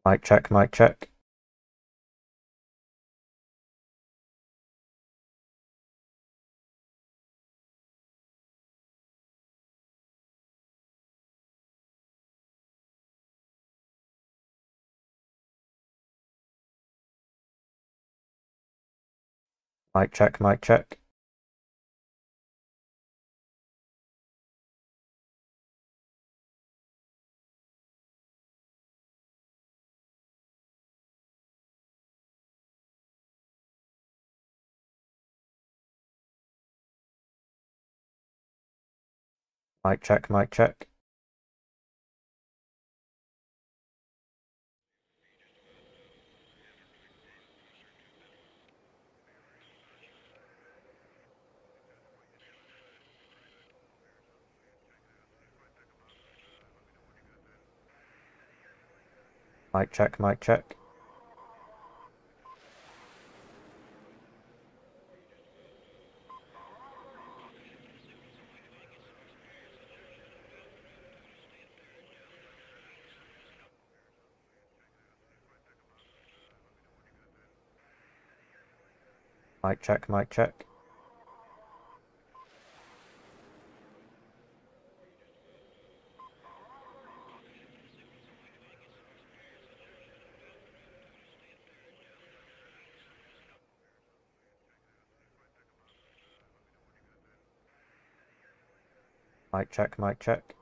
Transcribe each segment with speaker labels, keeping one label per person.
Speaker 1: Mic check, mic check. Mic check, mic check. Mic check, mic check. Mic check, mic check. Mic check, mic check. Mic check, mic check.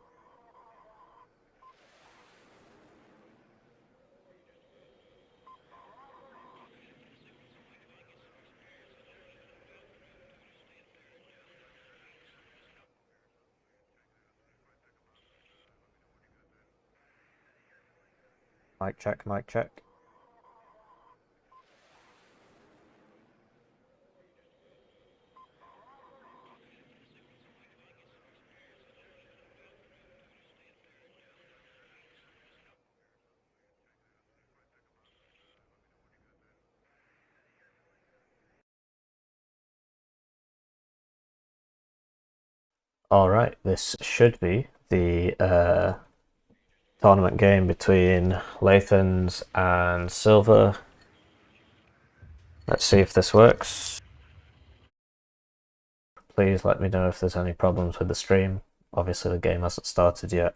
Speaker 1: Mic check, mic check. Alright, this should be the tournament game between Lathans and Silver. Let's see if this works. Please let me know if there's any problems with the stream. Obviously the game hasn't started yet.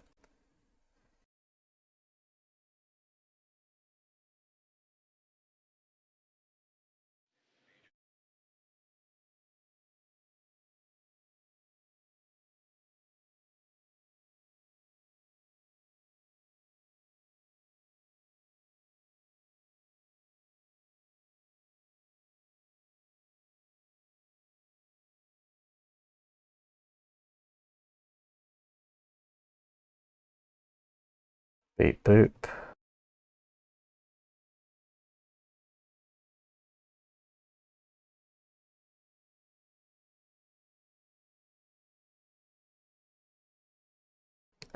Speaker 1: Beep boop.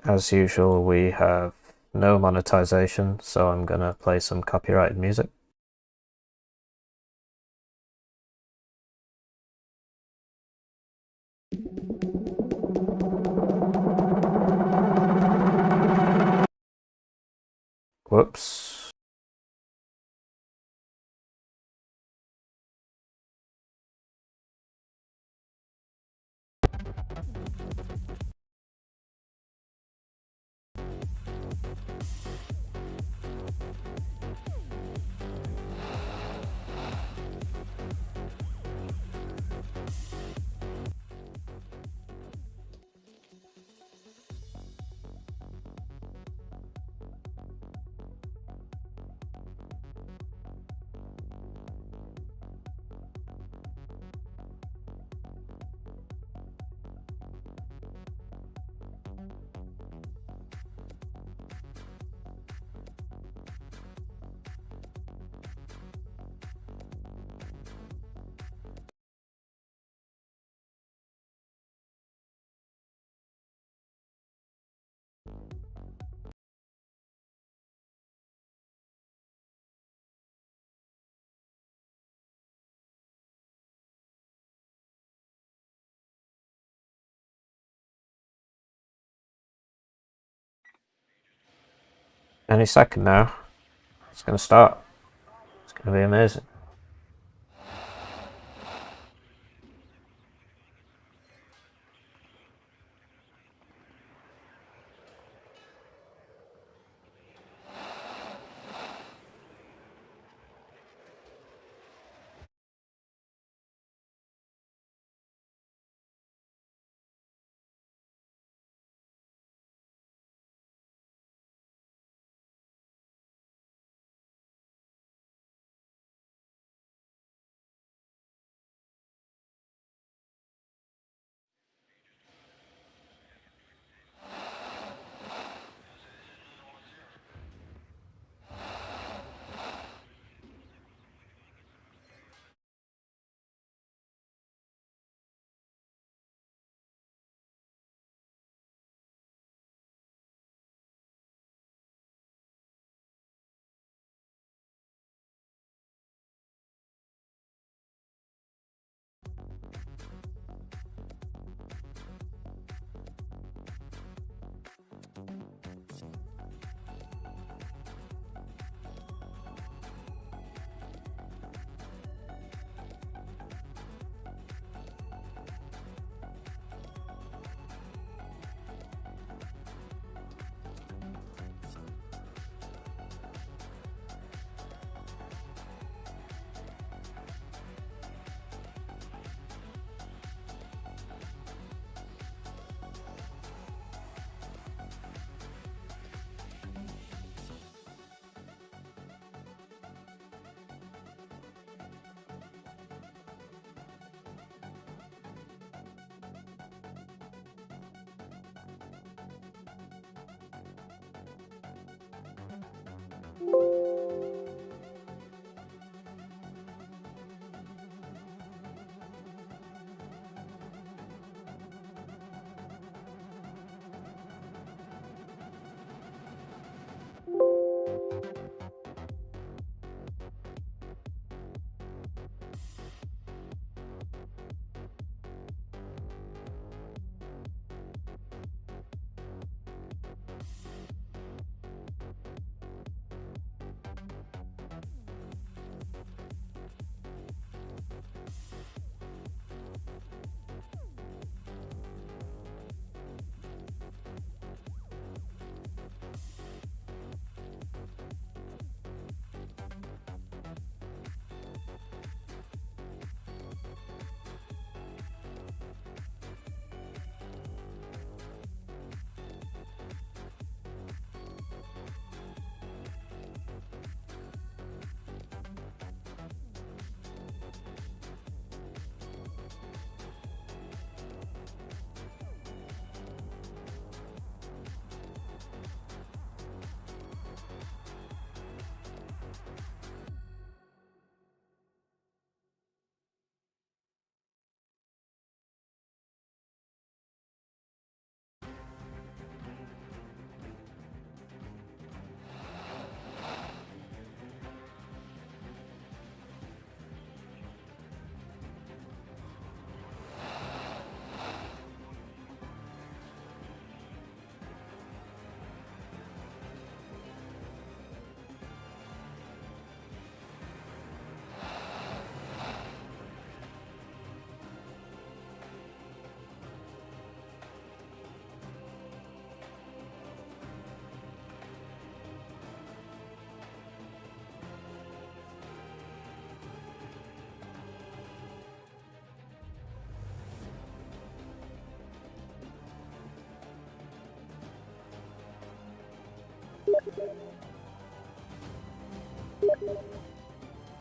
Speaker 1: As usual, we have no monetization, so I'm gonna play some copyrighted music. Whoops. Any second now. It's going to start. It's going to be amazing.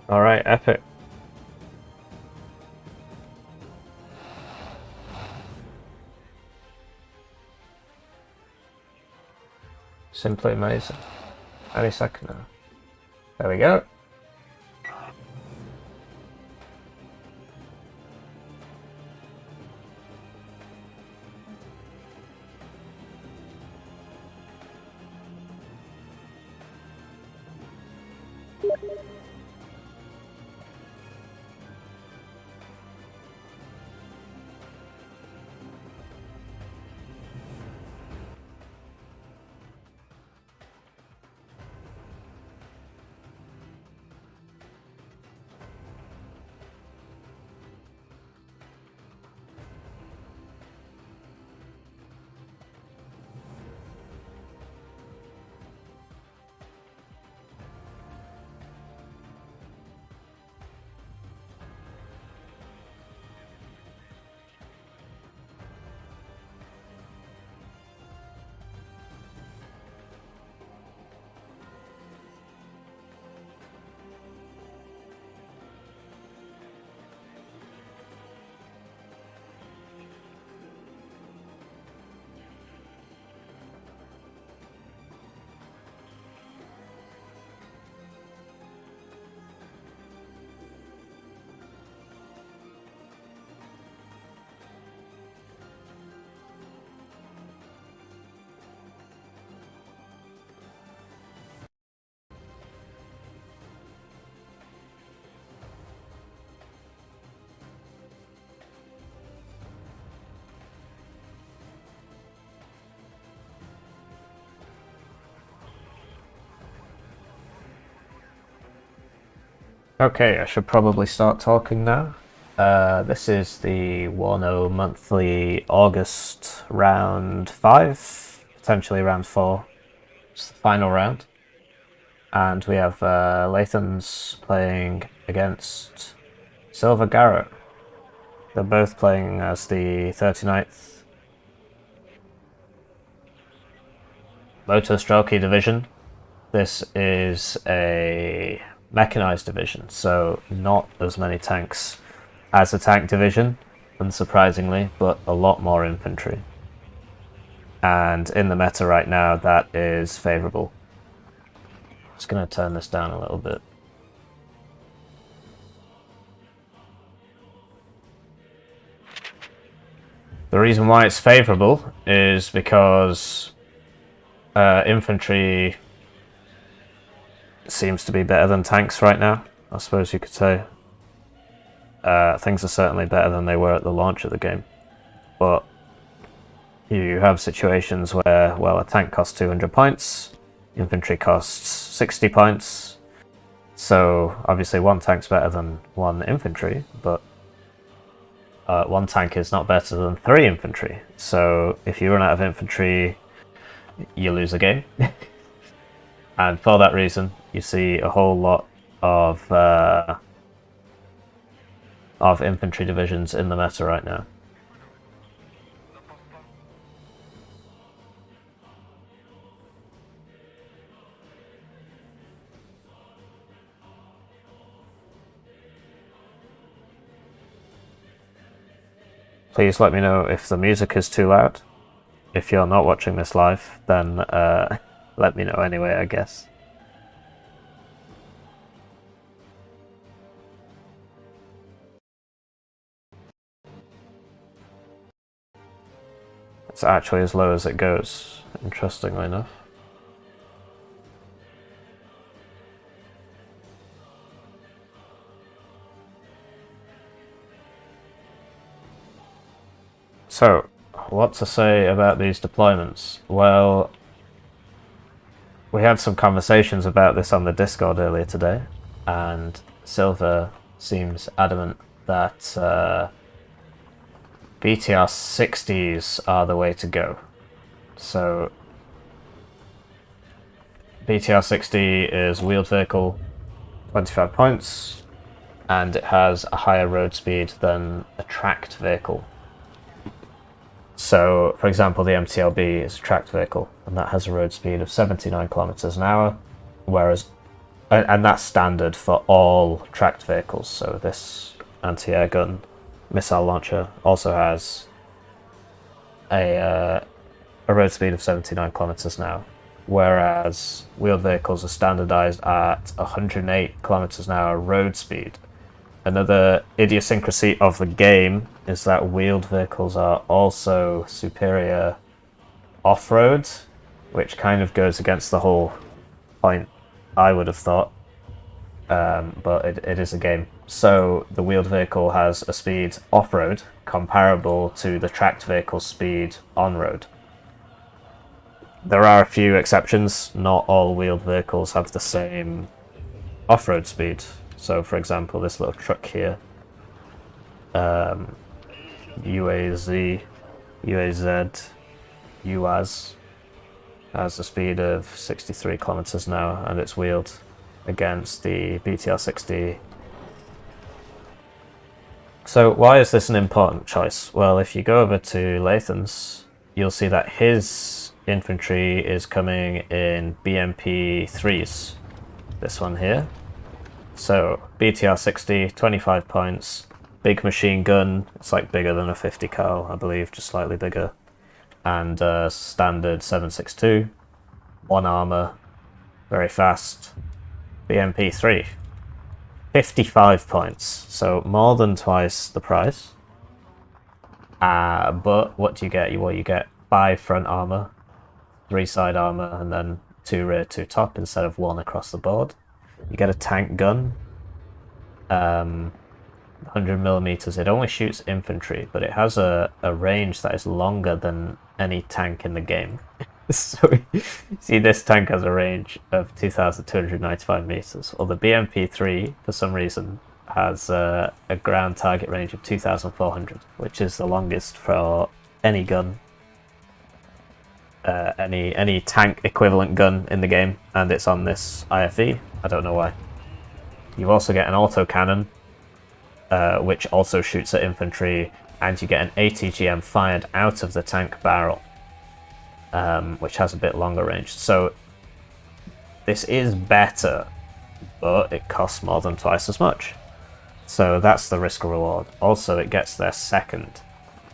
Speaker 1: Alright, epic. Simply amazing. Any second now. There we go. Okay, I should probably start talking now. This is the WARNO monthly August round 5, potentially round 4. It's the final round. And we have Lathans playing against Silver Garou. They're both playing as the 39th Motor Strelky division. This is a mechanized division, so not as many tanks as a tank division, unsurprisingly, but a lot more infantry. And in the meta right now, that is favourable. Just going to turn this down a little bit. The reason why it's favourable is because infantry seems to be better than tanks right now, I suppose you could say. Things are certainly better than they were at the launch of the game. But you have situations where, well, a tank costs 200 points, infantry costs 60 points. So obviously one tank's better than one infantry, but one tank is not better than 3 infantry. So if you run out of infantry, you lose a game. And for that reason, you see a whole lot of infantry divisions in the meta right now. Please let me know if the music is too loud. If you're not watching this live, then let me know anyway, I guess. It's actually as low as it goes, interestingly enough. So, what to say about these deployments? Well, we had some conversations about this on the Discord earlier today, and Silver seems adamant that BTR 60s are the way to go. So, BTR 60 is wheeled vehicle, 25 points, and it has a higher road speed than a tracked vehicle. So, for example, the MTLB is a tracked vehicle, and that has a road speed of 79 kilometers an hour, whereas, and that's standard for all tracked vehicles. So this anti-air gun missile launcher also has a road speed of 79 kilometers an hour, whereas wheeled vehicles are standardized at 108 kilometers an hour road speed. Another idiosyncrasy of the game is that wheeled vehicles are also superior off-road, which kind of goes against the whole point, I would have thought, but it is a game. So the wheeled vehicle has a speed off-road comparable to the tracked vehicle's speed on-road. There are a few exceptions. Not all wheeled vehicles have the same off-road speed. So, for example, this little truck here, UAZ, UAZ, has a speed of 63 kilometers an hour, and it's wheeled against the BTR-60. So, why is this an important choice? Well, if you go over to Lathans, you'll see that his infantry is coming in BMP-3s. This one here. So, BTR-60, 25 points, big machine gun, it's like bigger than a 50 cal, I believe, just slightly bigger, and standard 7.62, 1 armor, very fast, BMP-3, 55 points, so more than twice the price, but what do you get? Well, you get 5 front armor, 3 side armor, and then 2 rear, 2 top, instead of 1 across the board. You get a tank gun, 100mm. It only shoots infantry, but it has a range that is longer than any tank in the game. So see, this tank has a range of 2,295 meters, or the BMP-3 for some reason has a ground target range of 2,400, which is the longest for any gun, any tank equivalent gun in the game, and it's on this IFV. I don't know why. You also get an autocannon, which also shoots at infantry, and you get an ATGM fired out of the tank barrel, which has a bit longer range. So this is better, but it costs more than twice as much. So that's the risk reward. Also, it gets there second,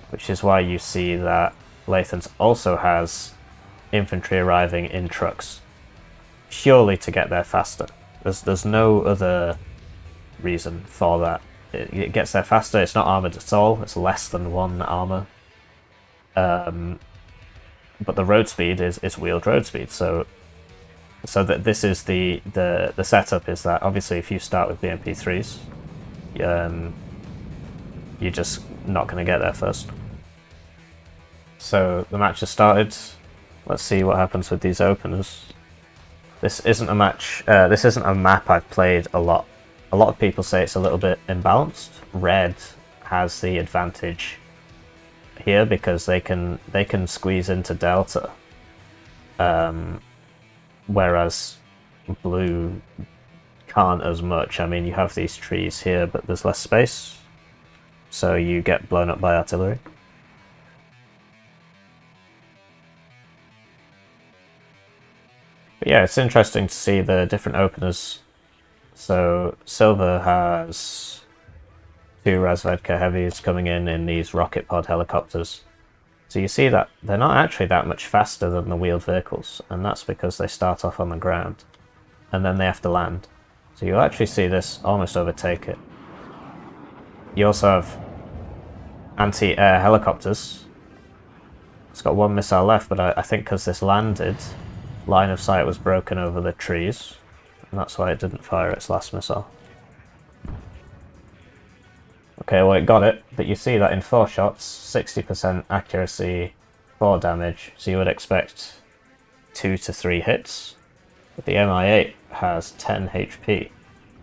Speaker 1: which is why you see that Lathans also has infantry arriving in trucks, purely to get there faster. There's no other reason for that. It gets there faster. It's not armored at all. It's less than 1 armor. But the road speed is wheeled road speed. So that this is the setup is that obviously if you start with BMP3s, you're just not going to get there first. So the match has started. Let's see what happens with these openers. This isn't a match. This isn't a map I've played a lot. A lot of people say it's a little bit imbalanced. Red has the advantage here because they can squeeze into Delta, whereas blue can't as much. I mean, you have these trees here, but there's less space, so you get blown up by artillery. But yeah, it's interesting to see the different openers. So Silver has 2 Razvedka heavies coming in these rocket pod helicopters. So you see that they're not actually that much faster than the wheeled vehicles, and that's because they start off on the ground and then they have to land. So you'll actually see this almost overtake it. You also have anti-air helicopters. It's got 1 missile left, but I think because this landed, line of sight was broken over the trees, and that's why it didn't fire its last missile. Okay, well it got it, but you see that in 4 shots, 60% accuracy, 4 damage, so you would expect 2 to 3 hits. But the Mi-8 has 10 HP,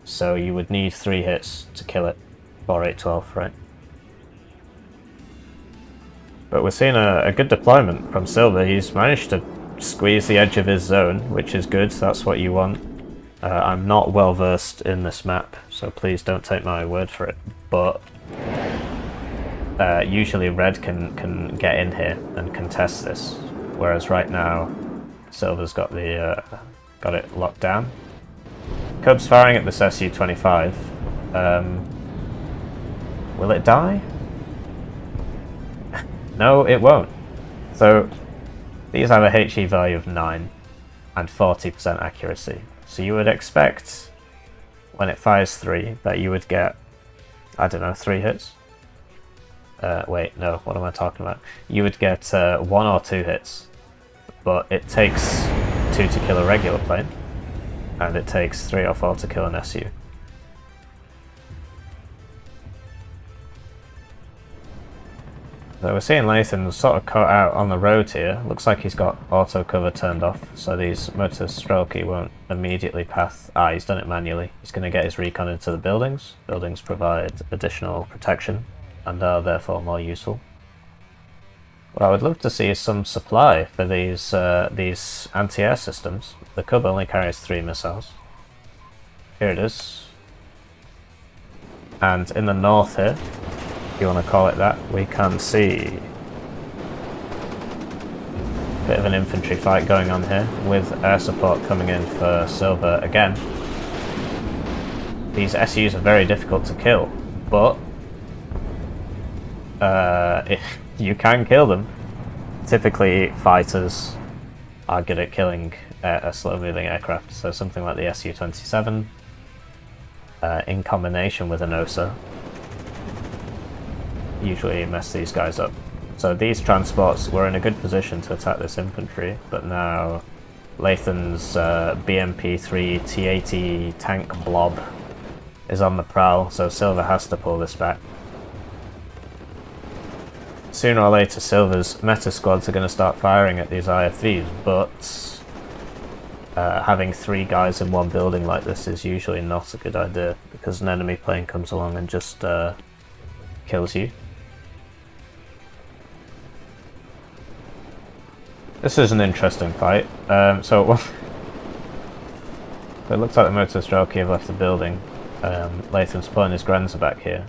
Speaker 1: so you would need 3 hits to kill it for 812, right? But we're seeing a good deployment from Silver. He's managed to squeeze the edge of his zone, which is good, so that's what you want. I'm not well versed in this map, so please don't take my word for it, but usually red can get in here and contest this, whereas right now Silver's got it locked down. Cub's firing at this Su-25. Will it die? No, it won't. So these have a HE value of 9 and 40% accuracy. So you would expect, when it fires 3, that you would get, I don't know, 3 hits? Wait, no, what am I talking about? You would get 1 or 2 hits, but it takes 2 to kill a regular plane, and it takes 3 or 4 to kill an SU. So we're seeing Lathans sort of cut out on the road here. Looks like he's got auto cover turned off, so these motor Strelky won't immediately pass. He's done it manually. He's going to get his recon into the buildings. Buildings provide additional protection and are therefore more useful. What I would love to see is some supply for these anti-air systems. The Cub only carries 3 missiles. Here it is. And in the north here, if you want to call it that, we can see a bit of an infantry fight going on here with air support coming in for Silver again. These SUs are very difficult to kill, but you can kill them. Typically fighters are good at killing a slow-moving aircraft, so something like the Su-27 in combination with an OSA usually mess these guys up. So these transports were in a good position to attack this infantry, but now Lathan's BMP-3 T-80 tank blob is on the prowl, so Silver has to pull this back. sooner or later Silver's meta squads are going to start firing at these IFVs, but having 3 guys in one building like this is usually not a good idea, because an enemy plane comes along and just kills you. This is an interesting fight. So it looks like the Motor Strelki have left the building. Lathans pulling his Grenzer back here.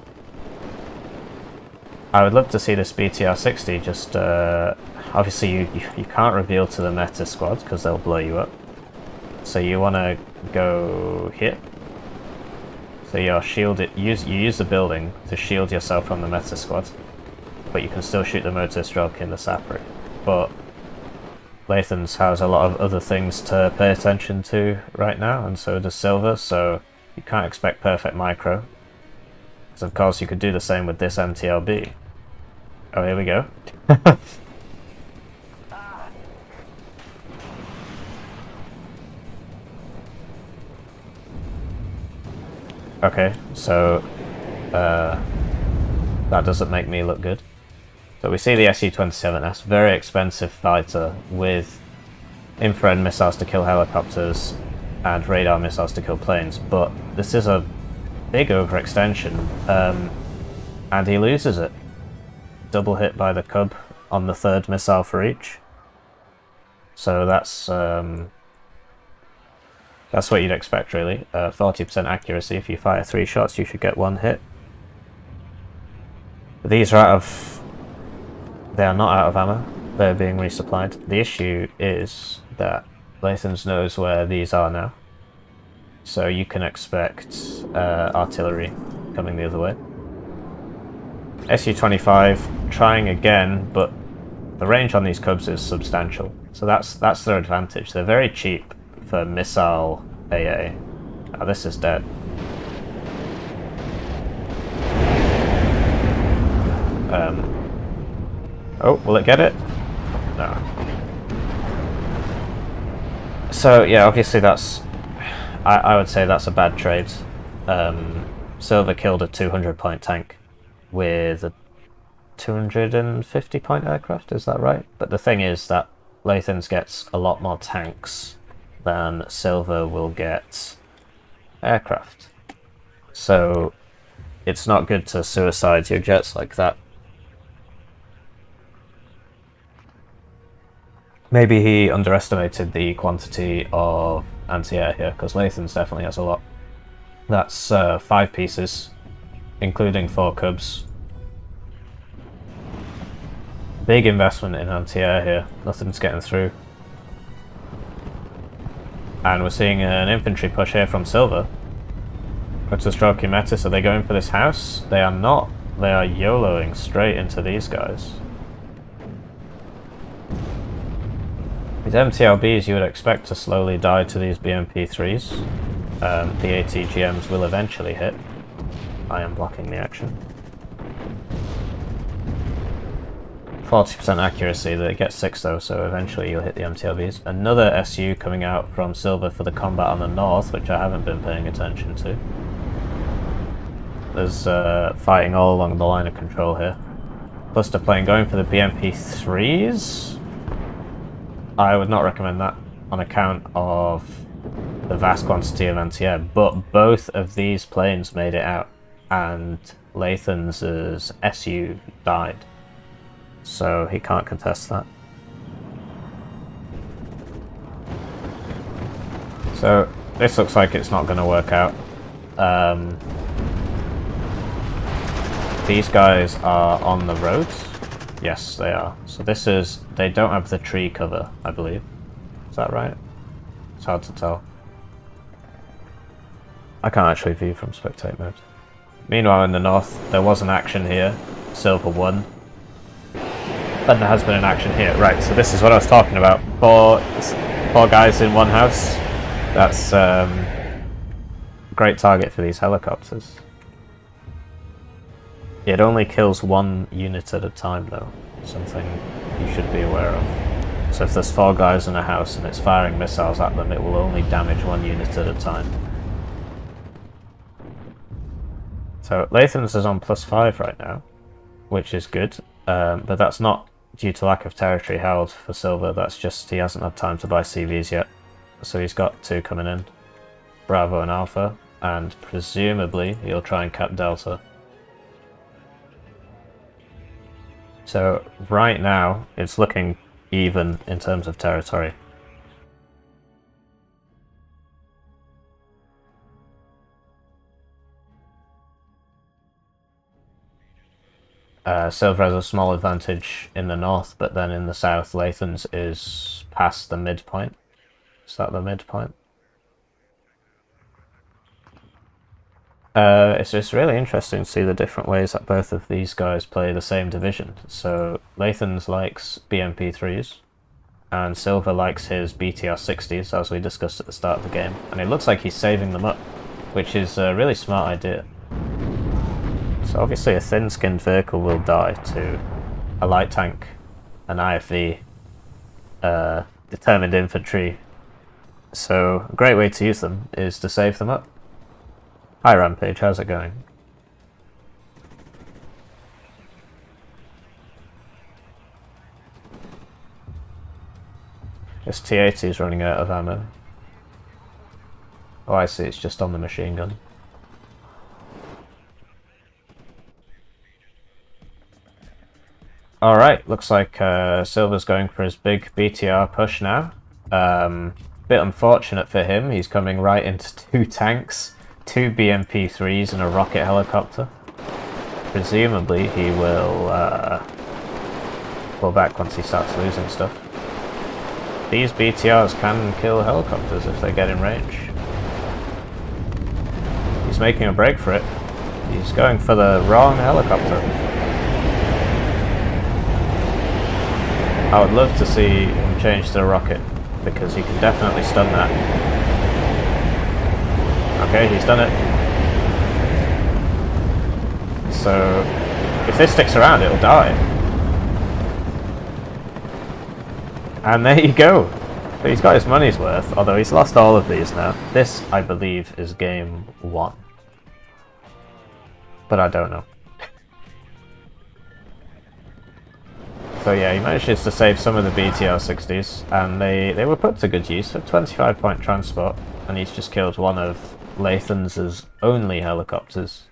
Speaker 1: I would love to see this BTR-60 just... obviously you can't reveal to the meta squads because they'll blow you up. So you want to go here. So you're shielded. You use the building to shield yourself from the meta squad, but you can still shoot the Motor Strelki in the Sapri. But Lathans has a lot of other things to pay attention to right now, and so does Silver, so you can't expect perfect micro. Because of course you could do the same with this MTLB. Oh, here we go. Okay, so that doesn't make me look good. So we see the Su-27S, very expensive fighter with infrared missiles to kill helicopters and radar missiles to kill planes, but this is a big overextension, and he loses it. Double hit by the Cub on the 3rd missile for each. So that's what you'd expect, really. 40% accuracy. If you fire 3 shots, you should get 1 hit. But these are out of... They are not out of ammo. They're being resupplied. The issue is that Lathans knows where these are now. So you can expect artillery coming the other way. Su-25 trying again, but the range on these Cubs is substantial. So that's their advantage. They're very cheap for missile AA. Oh, this is dead. Oh, will it get it? No. So yeah, obviously that's... I would say that's a bad trade. Silver killed a 200-point tank with a 250-point aircraft, is that right? But the thing is that Lathans gets a lot more tanks than Silver will get aircraft. So it's not good to suicide your jets like that. Maybe he underestimated the quantity of anti-air here, because Lathans definitely has a lot. That's 5 pieces, including 4 Cubs. Big investment in anti-air here, nothing's getting through. And we're seeing an infantry push here from Silver. Motor Strelki meta, so they're going for this house? They are not. They are YOLOing straight into these guys. These MTLBs you would expect to slowly die to these BMP-3s. The ATGMs will eventually hit. I am blocking the action. 40% accuracy, they get 6 though, so eventually you'll hit the MTLBs. Another SU coming out from Silver for the combat on the north, which I haven't been paying attention to. There's fighting all along the line of control here. Cluster plane going for the BMP-3s? I would not recommend that on account of the vast quantity of anti-air, but both of these planes made it out, and Lathans's SU died, so he can't contest that. So this looks like it's not going to work out. These guys are on the roads. Yes, they are. So this is... They don't have the tree cover, I believe. Is that right? It's hard to tell. I can't actually view from spectate mode. Meanwhile, in the north, there was an action here. Silver won. And there has been an action here. Right, so this is what I was talking about. Four guys in one house. That's a great target for these helicopters. It only kills 1 unit at a time though, something you should be aware of. So if there's 4 guys in a house and it's firing missiles at them, it will only damage 1 unit at a time. So Lathans is on +5 right now, which is good. But that's not due to lack of territory held for Silver, that's just he hasn't had time to buy CVs yet. So he's got 2 coming in, Bravo and Alpha, and presumably he'll try and cap Delta. So right now it's looking even in terms of territory. Silver has a small advantage in the north, but then in the south, Lathans is past the midpoint. Is that the midpoint? It's just really interesting to see the different ways that both of these guys play the same division. So Lathans likes BMP3s, and Silver likes his BTR60s, as we discussed at the start of the game. And it looks like he's saving them up, which is a really smart idea. So obviously a thin-skinned vehicle will die to a light tank, an IFV, determined infantry. So a great way to use them is to save them up. Hi Rampage, how's it going? This T-80 is running out of ammo. Oh, I see, it's just on the machine gun. Alright, looks like Silver's going for his big BTR push now. Bit unfortunate for him, he's coming right into 2 tanks, 2 BMP3s and a rocket helicopter. Presumably he will pull back once he starts losing stuff. These BTRs can kill helicopters if they get in range. He's making a break for it. He's going for the wrong helicopter. I would love to see him change to a rocket, because he can definitely stun that. Okay, he's done it. So, if this sticks around, it'll die. And there you go. So he's got his money's worth, although he's lost all of these now. This, I believe, is game 1. But I don't know. So yeah, he manages to save some of the BTR-60s, and they were put to good use for 25-point transport, and he's just killed one of Lathans's only helicopters.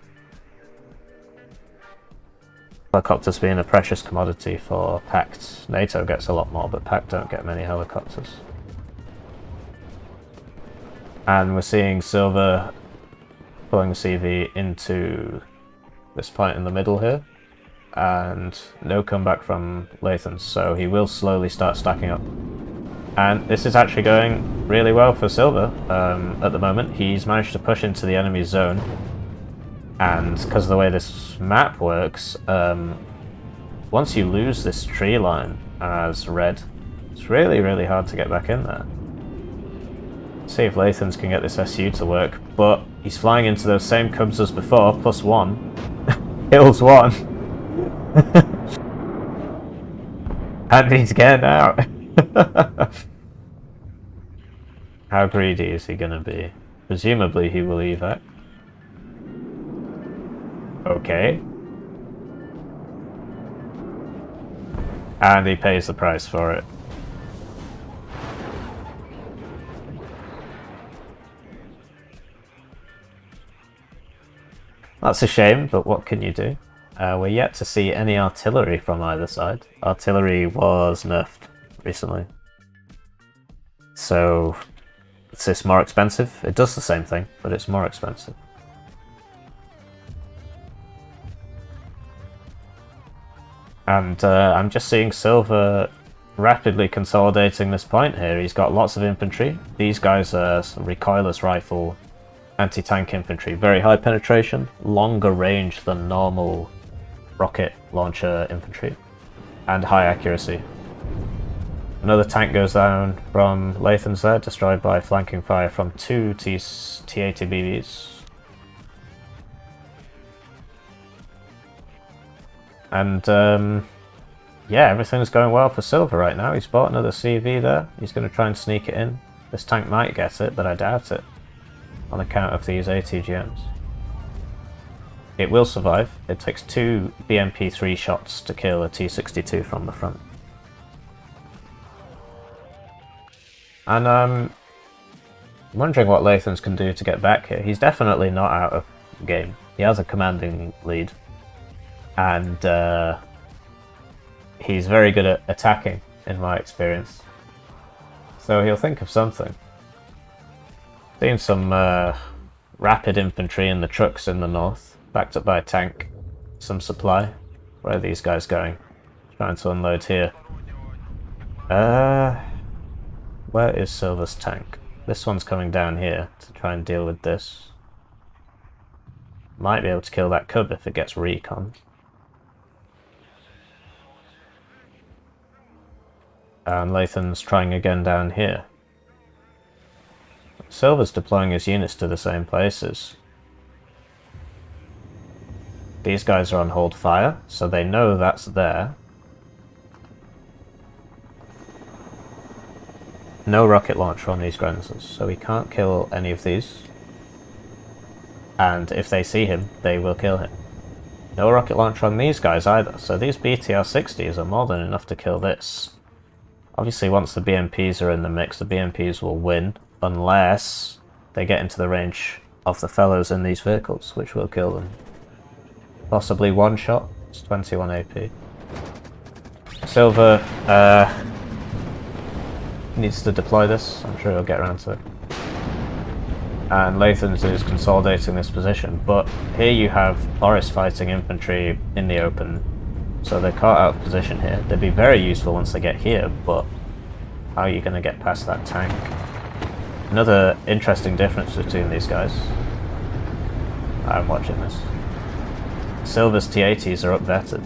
Speaker 1: Helicopters being a precious commodity for Pact. NATO gets a lot more, but Pact don't get many helicopters. And we're seeing Silver pulling the CV into this point in the middle here. And no comeback from Lathans, so he will slowly start stacking up. And this is actually going really well for Silver at the moment. He's managed to push into the enemy zone, and because of the way this map works, once you lose this tree line as red, it's really hard to get back in there. Let's see if Lathans can get this SU to work, but he's flying into those same cubs as before, +1, kills 1. And he's getting out. How greedy is he gonna be? Presumably he will evac. Okay. And he pays the price for it. That's a shame, but what can you do? We're yet to see any artillery from either side. Artillery was nerfed recently. So, is this more expensive? It does the same thing, but it's more expensive. And I'm just seeing Silver rapidly consolidating this point here. He's got lots of infantry. These guys are some recoilless rifle anti-tank infantry. Very high penetration, longer range than normal rocket launcher infantry, and high accuracy. Another tank goes down from Lathans there, destroyed by flanking fire from 2 T-80BBs. And yeah, everything's going well for Silver right now. He's bought another CV there. He's going to try and sneak it in. This tank might get it, but I doubt it, on account of these ATGMs. it will survive. It takes 2 BMP-3 shots to kill a T-62 from the front. And I'm wondering what Lathans can do to get back here. He's definitely not out of the game. He has a commanding lead. And he's very good at attacking, in my experience. So he'll think of something. Seeing some rapid infantry in the trucks in the north, backed up by a tank. Some supply. Where are these guys going? Trying to unload here. Where is Silver's tank? This one's coming down here to try and deal with this. Might be able to kill that cub if it gets recon. And Lathan's trying again down here. Silver's deploying his units to the same places. These guys are on hold fire, so they know that's there. No rocket launcher on these Grenzers, so he can't kill any of these. And if they see him, they will kill him. No rocket launcher on these guys either, so these BTR-60s are more than enough to kill this. Obviously, once the BMPs are in the mix, the BMPs will win, unless they get into the range of the fellows in these vehicles, which will kill them. Possibly one shot. It's 21 AP. Silver needs to deploy this. I'm sure he'll get around to it. And Lathans is consolidating this position, but here you have Boris fighting infantry in the open, so they're caught out of position here. They'd be very useful once they get here, but how are you going to get past that tank? Another interesting difference between these guys. I'm watching this. Silver's T-80s are up-vetted,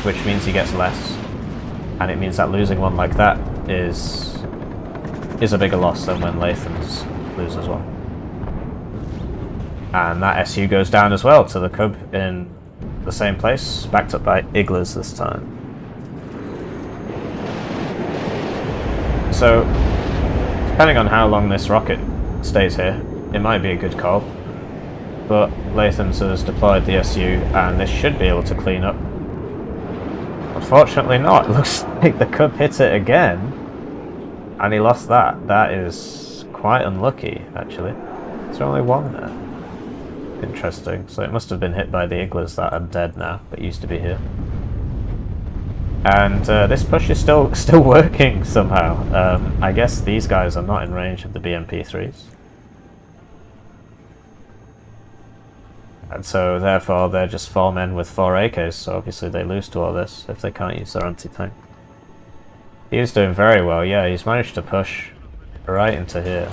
Speaker 1: which means he gets less, and it means that losing one like that is a bigger loss than when Lathans loses one. And that SU goes down as well to the cub in the same place, backed up by Iglas this time. So, depending on how long this rocket stays here, it might be a good call. But Lathans has deployed the SU, and this should be able to clean up. Unfortunately not. It looks like the cub hit it again, and he lost that. That is quite unlucky, actually. Is there only one there? Interesting. So it must have been hit by the Iglas that are dead now, but used to be here. And this push is still working somehow. I guess these guys are not in range of the BMP-3s. And so therefore they're just 4 men with 4 AKs, so obviously they lose to all this if they can't use their anti-tank. He's doing very well, yeah, he's managed to push right into here.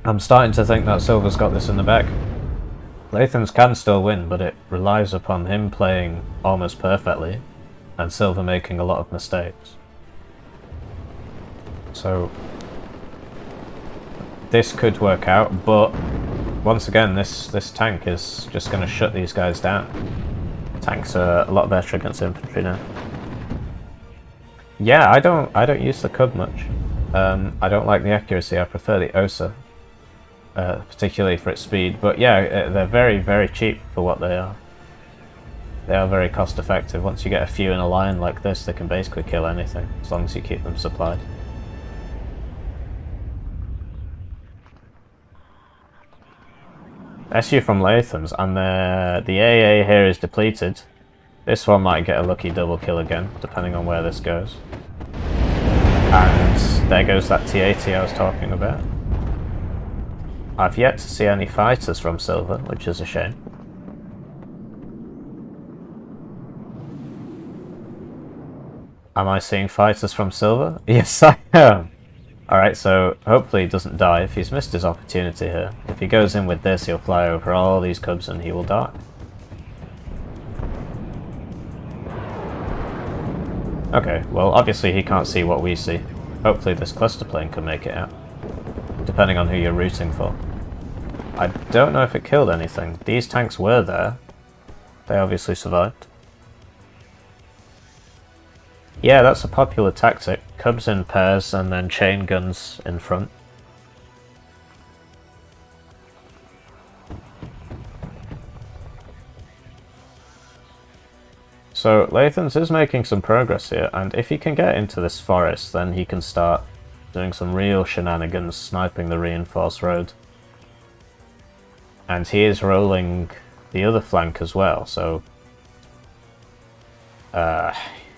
Speaker 1: I'm starting to think that Silver's got this in the bag. Lathans can still win, but it relies upon him playing almost perfectly and Silver making a lot of mistakes. So this could work out, but once again this tank is just going to shut these guys down. Tanks are a lot better against infantry now. Yeah, I don't use the cub much. I don't like the accuracy. I prefer the OSA, particularly for its speed. But yeah, they're very, very cheap for what they are. They are very cost effective. Once you get a few in a line like this, they can basically kill anything, as long as you keep them supplied. SU from Lathans, and the AA here is depleted. This one might get a lucky double kill again, depending on where this goes. And there goes that T-80 I was talking about. I've yet to see any fighters from Silver, which is a shame. Am I seeing fighters from Silver? Yes, I am. Alright, so hopefully he doesn't die. If he's missed his opportunity here, if he goes in with this, he'll fly over all these cubs and he will die. Okay, well obviously he can't see what we see. Hopefully this cluster plane can make it out, depending on who you're rooting for. I don't know if it killed anything. These tanks were there. They obviously survived. Yeah, that's a popular tactic. Cubs in pairs and then chain guns in front. So Lathans is making some progress here, and if he can get into this forest, then he can start doing some real shenanigans, sniping the reinforced road. And he is rolling the other flank as well, so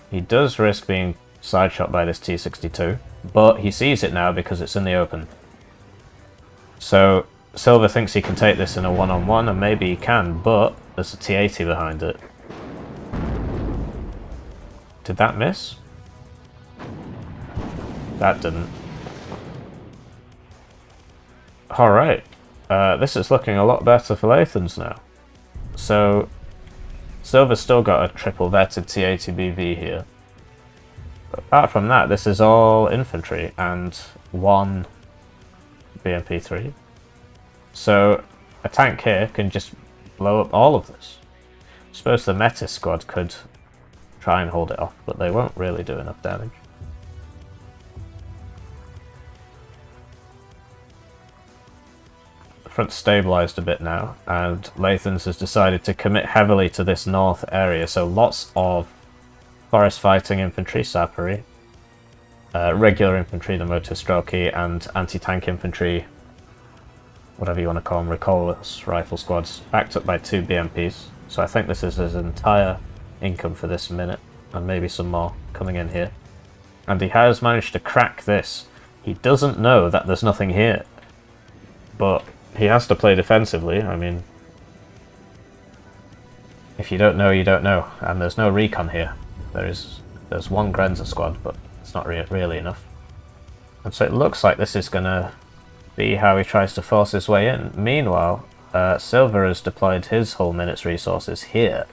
Speaker 1: he does risk being sideshot by this T-62, but he sees it now because it's in the open. So Silver thinks he can take this in a one-on-one, and maybe he can, but there's a T-80 behind it. Did that miss? That didn't. Alright, this is looking a lot better for Lathans now. So, Silver's still got a triple vetted T-80BV here. But apart from that, this is all infantry and one BMP-3. So, a tank here can just blow up all of this. I suppose the Metis squad could try and hold it off, but they won't really do enough damage. The front's stabilised a bit now, and Lathans has decided to commit heavily to this north area, so lots of forest fighting infantry, Sappery, regular infantry, the Motostrelki, and anti-tank infantry, whatever you want to call them, recoilless rifle squads, backed up by 2 BMPs. So I think this is his entire income for this minute, and maybe some more coming in here. And he has managed to crack this. He doesn't know that there's nothing here, but he has to play defensively. I mean, if you don't know, you don't know, and there's no recon here. There's one Grenzer squad, but it's not really enough. And so it looks like this is going to be how he tries to force his way in. Meanwhile, Silver has deployed his whole minute's resources here.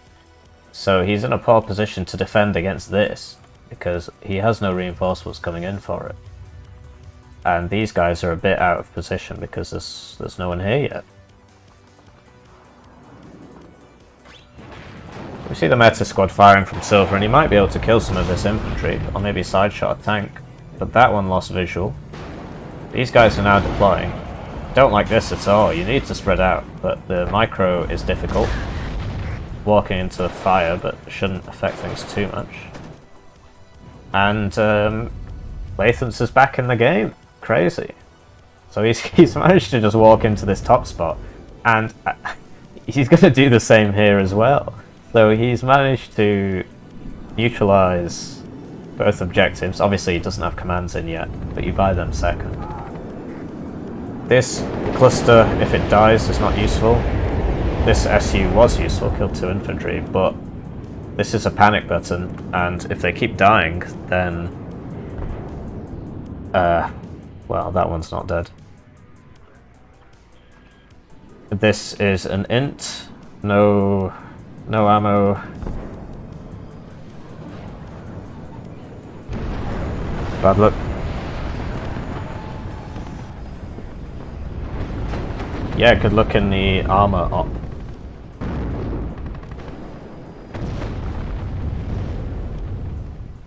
Speaker 1: So he's in a poor position to defend against this, because he has no reinforcements coming in for it. And these guys are a bit out of position because there's no one here yet. We see the Meta squad firing from Silver, and he might be able to kill some of this infantry, or maybe sideshot a tank, but that one lost visual. These guys are now deploying. Don't like this at all. You need to spread out, but the micro is difficult. Walking into the fire, but shouldn't affect things too much. And Lathans is back in the game. Crazy. So he's managed to just walk into this top spot, and he's going to do the same here as well. So he's managed to neutralize both objectives. Obviously he doesn't have commands in yet, but you buy them second. This cluster, if it dies, is not useful. This SU was useful, killed 2 infantry, but this is a panic button, and if they keep dying, then well, that one's not dead. This is an int, no ammo. Bad luck. Yeah, good luck in the armor op.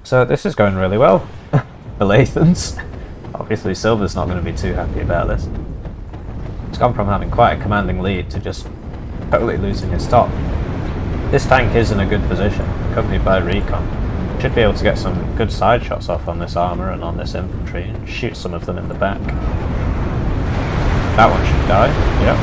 Speaker 1: So this is going really well for Lathans. Obviously Silver's not going to be too happy about this. It's gone from having quite a commanding lead to just totally losing his top. This tank is in a good position, accompanied by recon. Should be able to get some good side shots off on this armor and on this infantry and shoot some of them in the back. That one should die, yep.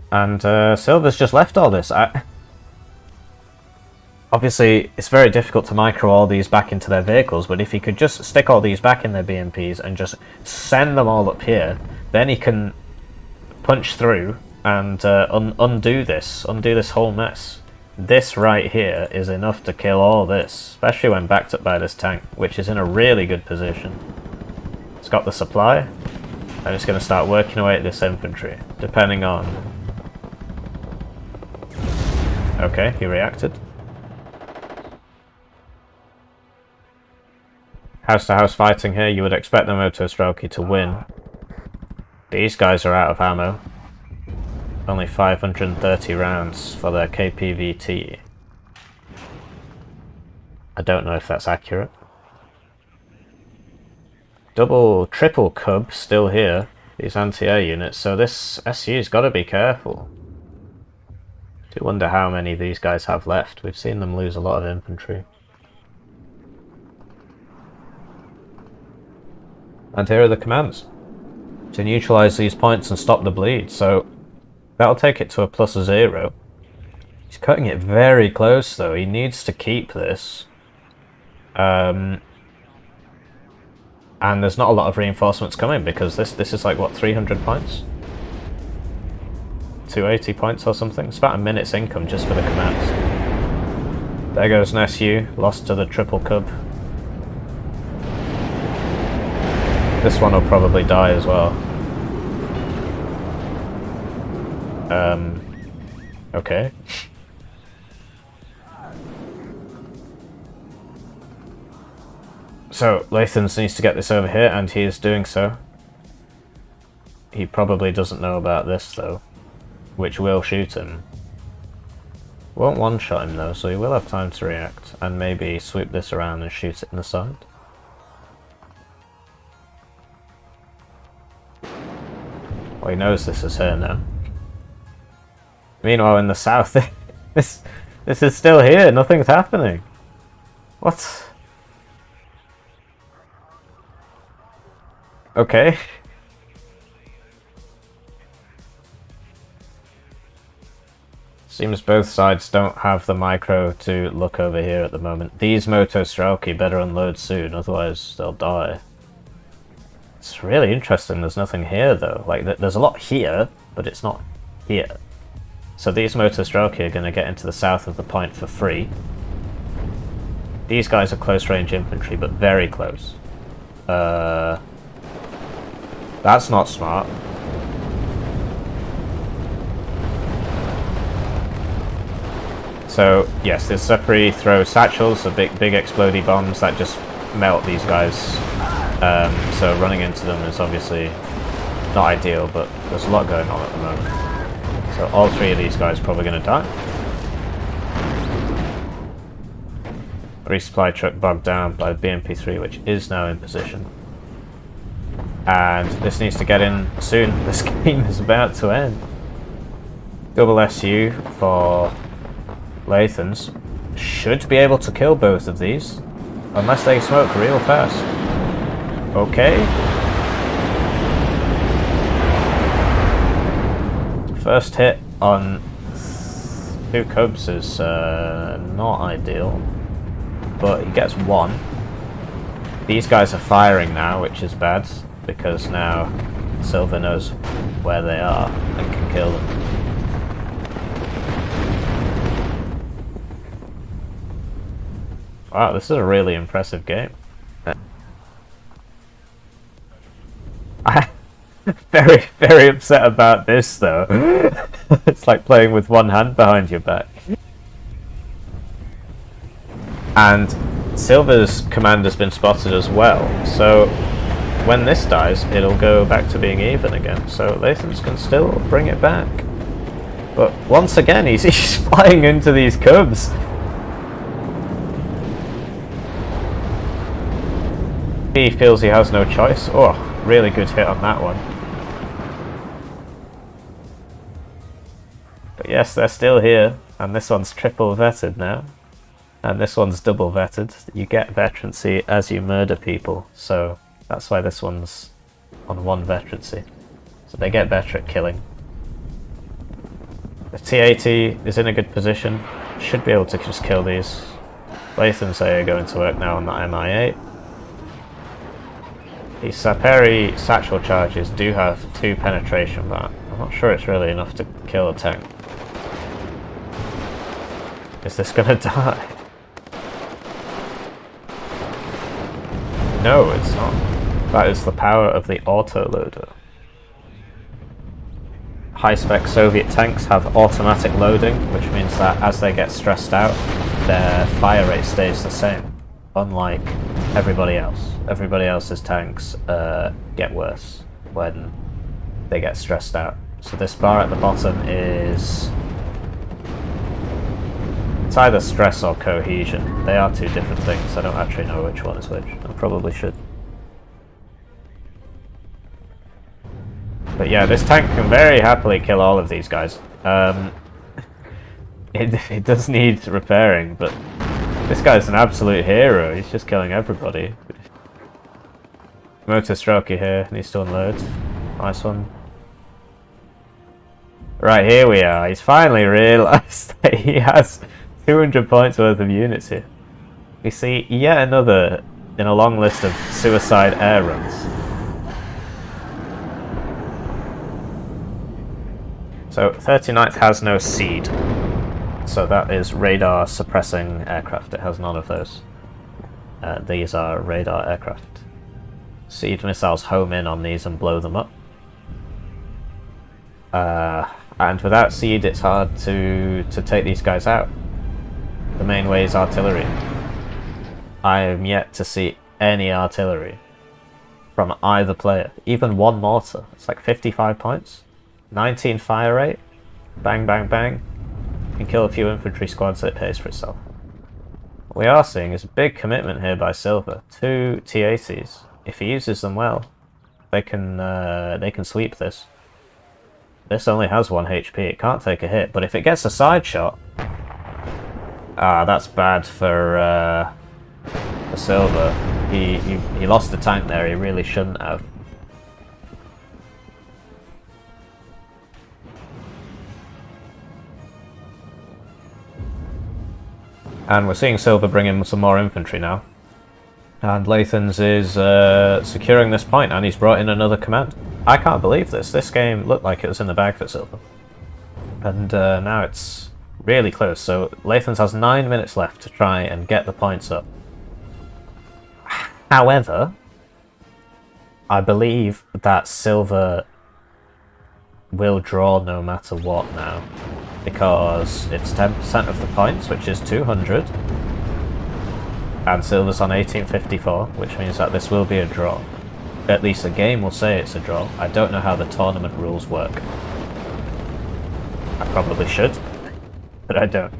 Speaker 1: And Silver's just left all this. Obviously, it's very difficult to micro all these back into their vehicles, but if he could just stick all these back in their BMPs and just send them all up here, then he can punch through and undo this whole mess. This right here is enough to kill all this, especially when backed up by this tank, which is in a really good position. It's got the supply, and it's going to start working away at this infantry, depending on... Okay, he reacted. House-to-house fighting here, you would expect the Motostrelki to win. These guys are out of ammo. Only 530 rounds for their KPVT. I don't know if that's accurate. Double, triple cub still here. These anti-air units, so this SU's got to be careful. Do wonder how many these guys have left. We've seen them lose a lot of infantry. And here are the commands to neutralize these points and stop the bleed. So that'll take it to a +0. He's cutting it very close though. He needs to keep this. And there's not a lot of reinforcements coming because this is like what, 300 points? 280 points or something. It's about a minute's income just for the commands. There goes an SU, lost to the triple cub. This one will probably die as well. Okay. So, Lathans needs to get this over here, and he is doing so. He probably doesn't know about this, though, which will shoot him. Won't one-shot him, though, so he will have time to react, and maybe sweep this around and shoot it in the side. Well, he knows this is her now. Meanwhile, in the south, this is still here. Nothing's happening. What? Okay. Seems both sides don't have the micro to look over here at the moment. These Moto Strelki better unload soon, otherwise they'll die. It's really interesting there's nothing here though. Like, there's a lot here, but it's not here. So these Moto Strelki are going to get into the south of the point for free. These guys are close range infantry, but very close. That's not smart. So yes, this Supri throws satchels, the big explodey bombs that just melt these guys. So running into them is obviously not ideal, but there's a lot going on at the moment. So all three of these guys are probably going to die. Resupply truck bogged down by the BMP-3, which is now in position. And this needs to get in soon. This game is about to end. Double SU for Lathans. Should be able to kill both of these. Unless they smoke real fast. Okay. First hit on 2 cubs is not ideal. But he gets 1. These guys are firing now, which is bad. Because now Silver knows where they are and can kill them. Wow, this is a really impressive game. I'm very, very upset about this though. It's like playing with one hand behind your back. And Silver's command has been spotted as well, so when this dies, it'll go back to being even again, so Lathans can still bring it back. But once again, he's flying into these cubs. He feels he has no choice. Oh, really good hit on that one. But yes, they're still here, and this one's triple vetted now. And this one's double vetted. You get veterancy as you murder people, so that's why this one's on 1 veterancy. So they get better at killing. The T-80 is in a good position. Should be able to just kill these. Lathans are going to work now on that MI-8. These Saperi satchel charges do have 2 penetration, but I'm not sure it's really enough to kill a tank. Is this gonna die? No, it's not. That is the power of the autoloader. High-spec Soviet tanks have automatic loading, which means that as they get stressed out, their fire rate stays the same, unlike everybody else. Everybody else's tanks get worse when they get stressed out. So this bar at the bottom is... it's either stress or cohesion. They are two different things. I don't actually know which one is which. I probably should. But yeah, this tank can very happily kill all of these guys. It does need repairing, but this guy's an absolute hero. He's just killing everybody. Motor strokey here, needs to unload. Nice one. Right, here we are. He's finally realised that he has 200 points worth of units here. We see yet another in a long list of suicide air runs. So 39th has no seed. So that is radar suppressing aircraft. It has none of those. These are radar aircraft. Seed missiles home in on these and blow them up. And without seed, it's hard to take these guys out. The main way is artillery. I am yet to see any artillery from either player. Even one mortar. It's like 55 points. 19 fire rate. Bang, bang, bang. You can kill a few infantry squads, so it pays for itself. What we are seeing is a big commitment here by Silver. 2 T-80s. If he uses them well, they can sweep this. This only has 1 HP, it can't take a hit, but if it gets a side shot... that's bad for Silver. He lost the tank there, he really shouldn't have. And we're seeing Silver bring in some more infantry now. And Lathans is securing this point, and he's brought in another command. I can't believe this. This game looked like it was in the bag for Silver. And now it's really close. So Lathans has 9 minutes left to try and get the points up. However, I believe that Silver will draw no matter what now. Because it's 10% of the points, which is 200. And Silver's on 1854, which means that this will be a draw. At least the game will say it's a draw. I don't know how the tournament rules work. I probably should, but I don't.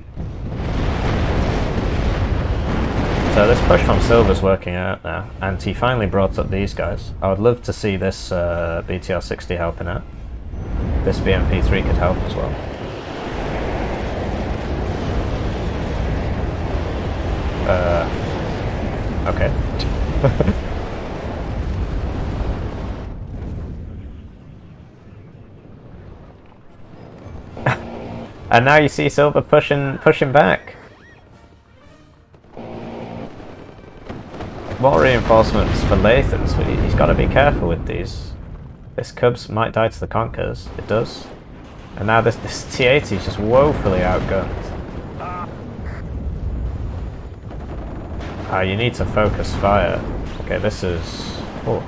Speaker 1: So this push from Silver's working out now, and he finally brought up these guys. I would love to see this BTR-60 helping out. This BMP-3 could help as well. Okay. And now you see Silver pushing back. More reinforcements for Lathans, but he's got to be careful with these. This Cubs might die to the Conkers. It does. And now this T-80 is just woefully outgunned. You need to focus fire. Okay, this is... oh.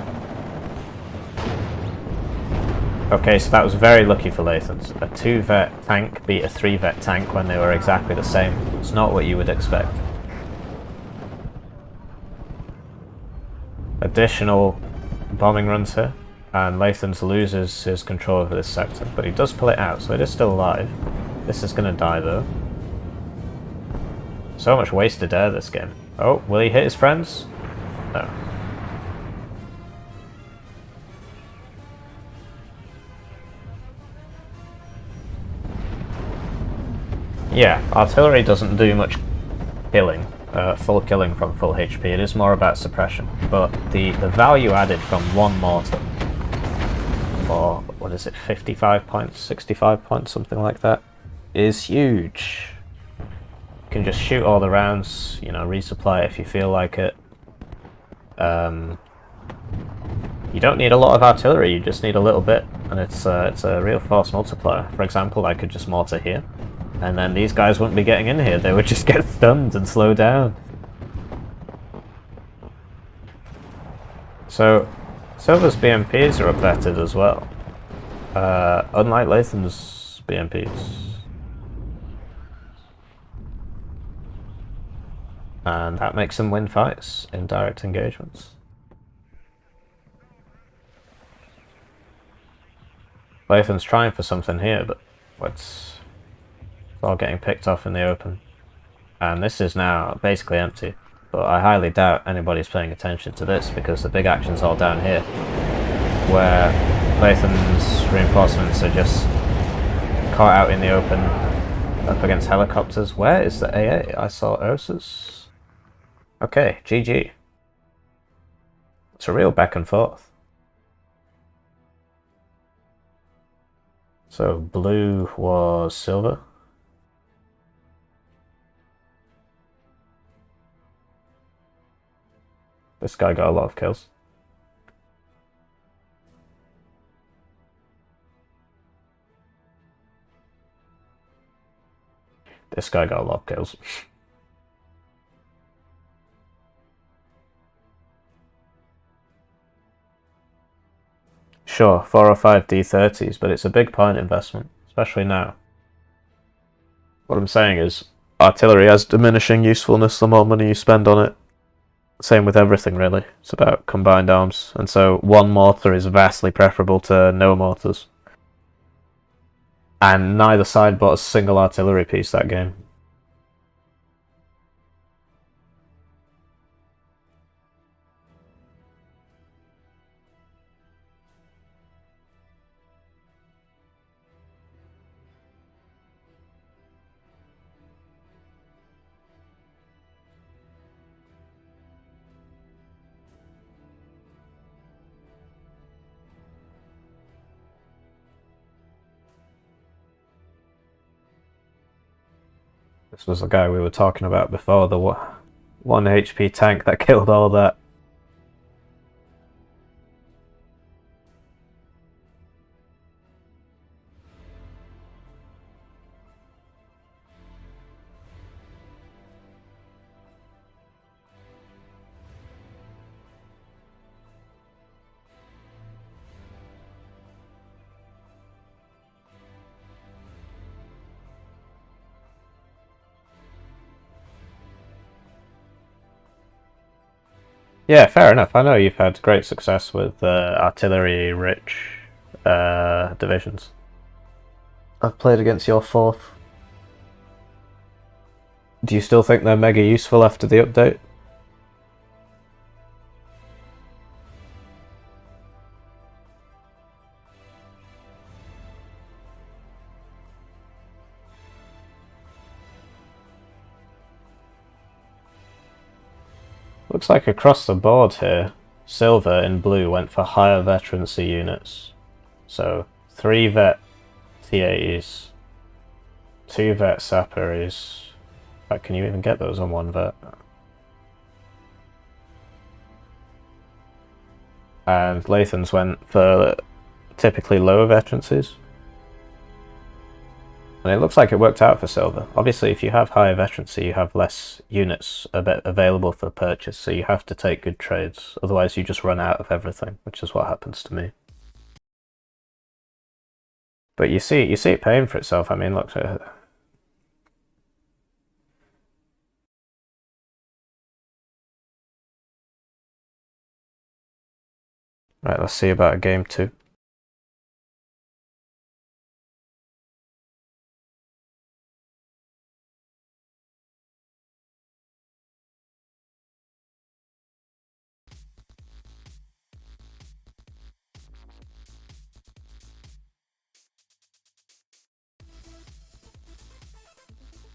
Speaker 1: Okay, so that was very lucky for Lathans. A 2-vet tank beat a 3-vet tank when they were exactly the same. It's not what you would expect. Additional bombing runs here, and Lathans loses his control over this sector, but he does pull it out, so it is still alive. This is going to die though. So much wasted air this game. Oh, will he hit his friends? No. Yeah, artillery doesn't do much killing, full killing from full HP. It is more about suppression. But the value added from one mortar, or what is it, 55 points, 65 points, something like that, is huge. You can just shoot all the rounds, you know, resupply if you feel like it. You don't need a lot of artillery, you just need a little bit, and it's a real force multiplier. For example, I could just mortar here, and then these guys wouldn't be getting in here, they would just get stunned and slow down. So, Silver's BMPs are upvetted as well, unlike Lathan's BMPs. And that makes them win fights in direct engagements. Lathans trying for something here, but it's all getting picked off in the open. And this is now basically empty. But I highly doubt anybody's paying attention to this because the big action's all down here, where Lathan's reinforcements are just caught out in the open up against helicopters. Where is the AA? I saw Ursus. Okay, GG. It's a real back and forth. So blue was silver. This guy got a lot of kills. This guy got a lot of kills. Sure, 4 or 5 D30s, but it's a big point investment, especially now. What I'm saying is, artillery has diminishing usefulness the more money you spend on it. Same with everything, really. It's about combined arms, and so one mortar is vastly preferable to no mortars. And neither side bought a single artillery piece that game. This was the guy we were talking about before, the 1 HP tank that killed all that. Yeah, fair enough. I know you've had great success with artillery-rich divisions. I've played against your 4th. Do you still think they're mega useful after the update? Looks like across the board here, silver and blue went for higher veterancy units. So 3 vet TAEs, 2 vet Sapperies. In fact, can you even get those on 1 vet? And Lathans went for typically lower veterancies. And it looks like it worked out for silver. Obviously, if you have higher veterancy, you have less units available for purchase, so you have to take good trades. Otherwise, you just run out of everything, which is what happens to me. But you see it paying for itself. I mean, look. Right, let's see about game 2.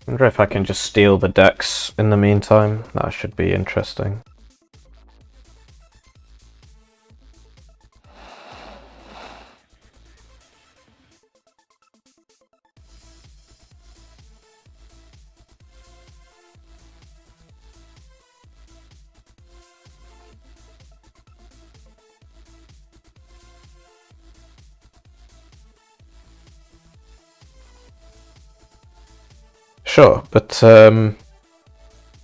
Speaker 1: I wonder if I can just steal the decks in the meantime. That should be interesting. Sure, but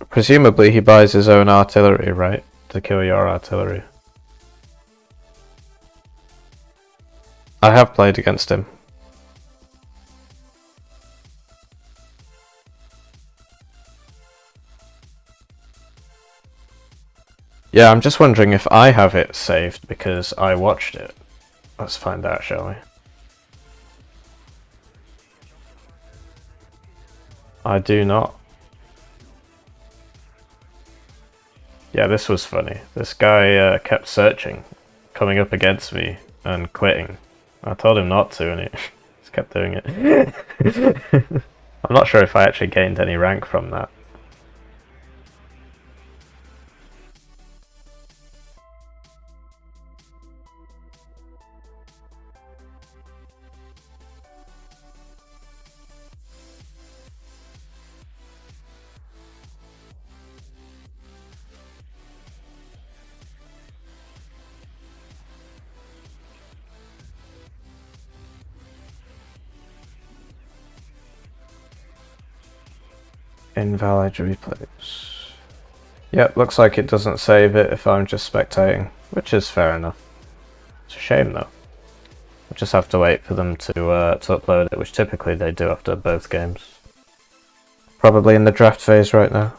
Speaker 1: presumably he buys his own artillery, right? To kill your artillery. I have played against him. Yeah, I'm just wondering if I have it saved because I watched it. Let's find out, shall we? I do not. Yeah, this was funny. This guy kept searching, coming up against me and quitting. I told him not to, and he just kept doing it. I'm not sure if I actually gained any rank from that. Invalid replays. Yep, looks like it doesn't save it if I'm just spectating, which is fair enough. It's a shame though. We'll just have to wait for them to upload it, which typically they do after both games. Probably in the draft phase right now.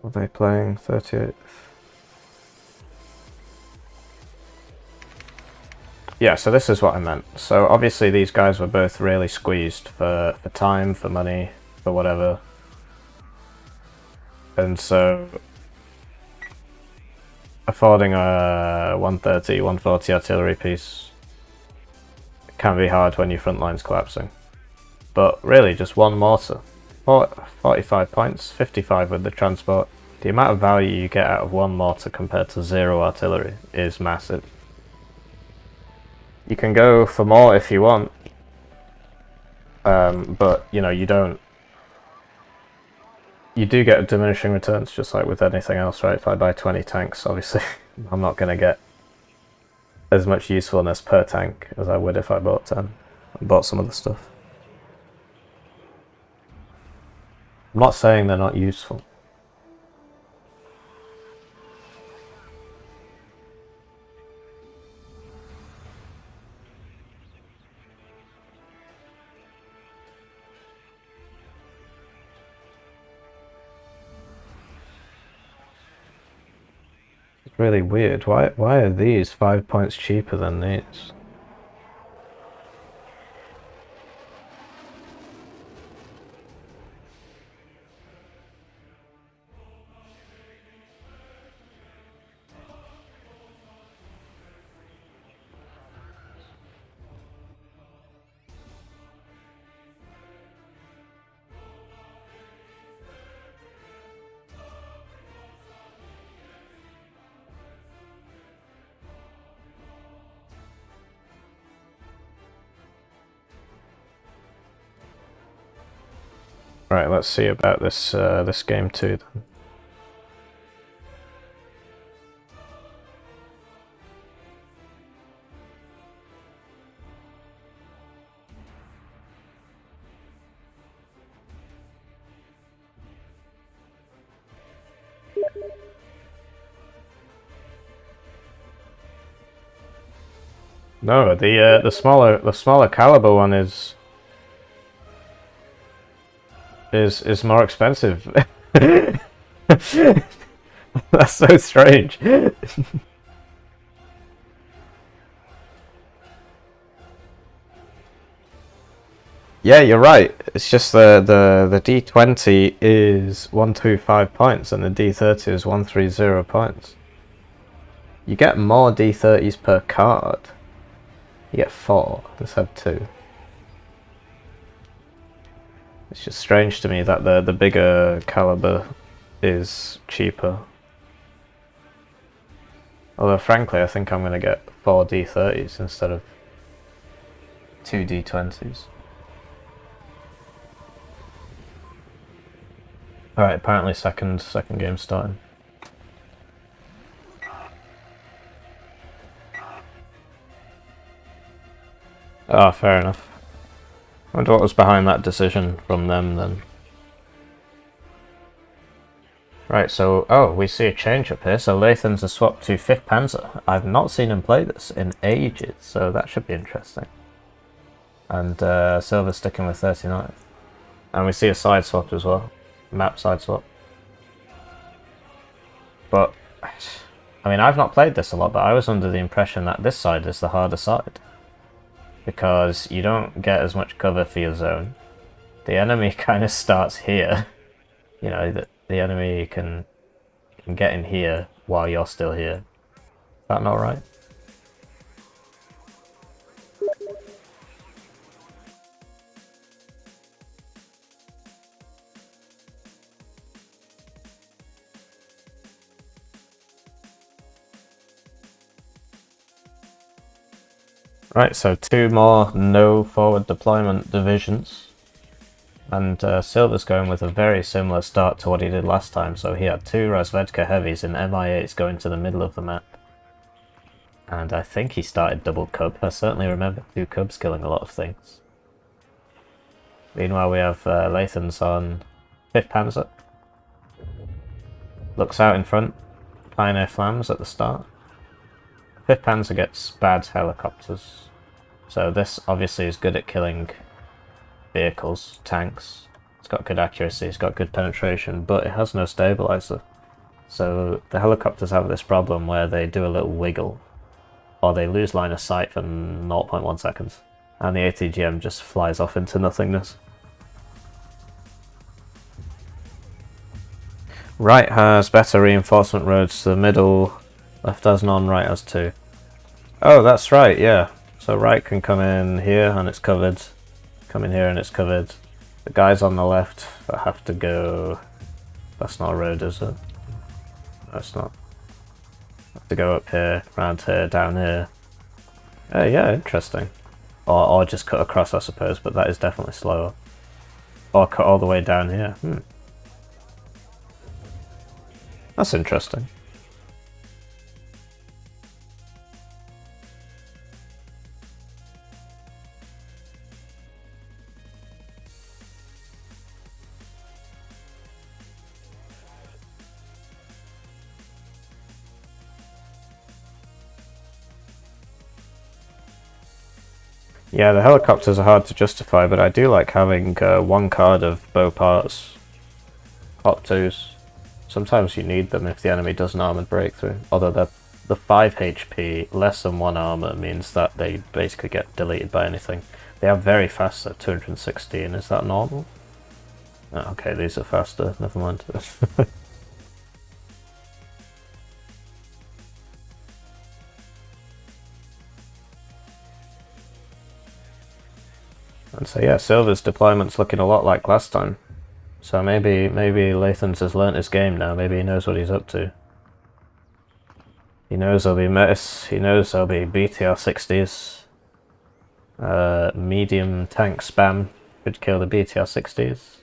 Speaker 1: Are they playing 38th? Yeah, so this is what I meant. So obviously these guys were both really squeezed for time, for money, for whatever. And so affording a 130, 140 artillery piece can be hard when your front line's collapsing. But really, just one mortar. 45 points, 55 with the transport. The amount of value you get out of one mortar compared to 0 artillery is massive. You can go for more if you want, but you know, you do get diminishing returns just like with anything else, right? If I buy 20 tanks, obviously I'm not going to get as much usefulness per tank as I would if I bought 10 and bought some other stuff. I'm not saying they're not useful. It's really weird. Why are these 5 points cheaper than these? Right, let's see about this this game too then. No, the smaller caliber one is more expensive. That's so strange. Yeah, you're right. It's just the D20 is 125 points and the D30 is 130 points. You get more D30s per card. You get 4. Let's have 2. It's just strange to me that the bigger caliber is cheaper. Although frankly, I think I'm going to get 4 D30s instead of 2 D20s. Alright, apparently second game starting. Ah, fair enough. I wonder what was behind that decision from them then. Right, so, oh, we see a change up here. So Lathans are swapped to 5th Panzer. I've not seen him play this in ages, so that should be interesting. And Silver's sticking with 39. And we see a side swap as well. Map side swap. But, I mean, I've not played this a lot, but I was under the impression that this side is the harder side. Because you don't get as much cover for your zone. The enemy kind of starts here. You know, the enemy can get in here while you're still here. Is that not right? Right, so 2 more no forward deployment divisions. And Silver's going with a very similar start to what he did last time, so he had 2 Razvedka heavies in MI8s going to the middle of the map. And I think he started double Cub. I certainly remember 2 Cubs killing a lot of things. Meanwhile we have Lathans on 5th Panzer. Looks out in front. Pioneer Flams at the start. 5th Panzer gets bad helicopters. So this obviously is good at killing vehicles, tanks. It's got good accuracy, it's got good penetration, but it has no stabilizer. So the helicopters have this problem where they do a little wiggle, or they lose line of sight for 0.1 seconds, and the ATGM just flies off into nothingness. Right has better reinforcement roads to the middle, left has none, right has 2. Oh, that's right, yeah. So right can come in here and it's covered. Come in here and it's covered. The guys on the left that have to go... That's not a road, is it? No, it's not. Have to go up here, round here, down here. Yeah, interesting. Or just cut across, I suppose, but that is definitely slower. Or cut all the way down here. That's interesting. Yeah, the helicopters are hard to justify, but I do like having 1 card of bow parts, Hot 2s. Sometimes you need them if the enemy does an armoured breakthrough. Although the 5 HP, less than 1 armour, means that they basically get deleted by anything. They are very fast at 216, is that normal? Oh, okay, these are faster, never mind. And so yeah, Silver's deployment's looking a lot like last time. So maybe Lathans has learnt his game now, maybe he knows what he's up to. He knows there'll be Metis, he knows there'll be BTR-60s. Medium tank spam could kill the BTR-60s.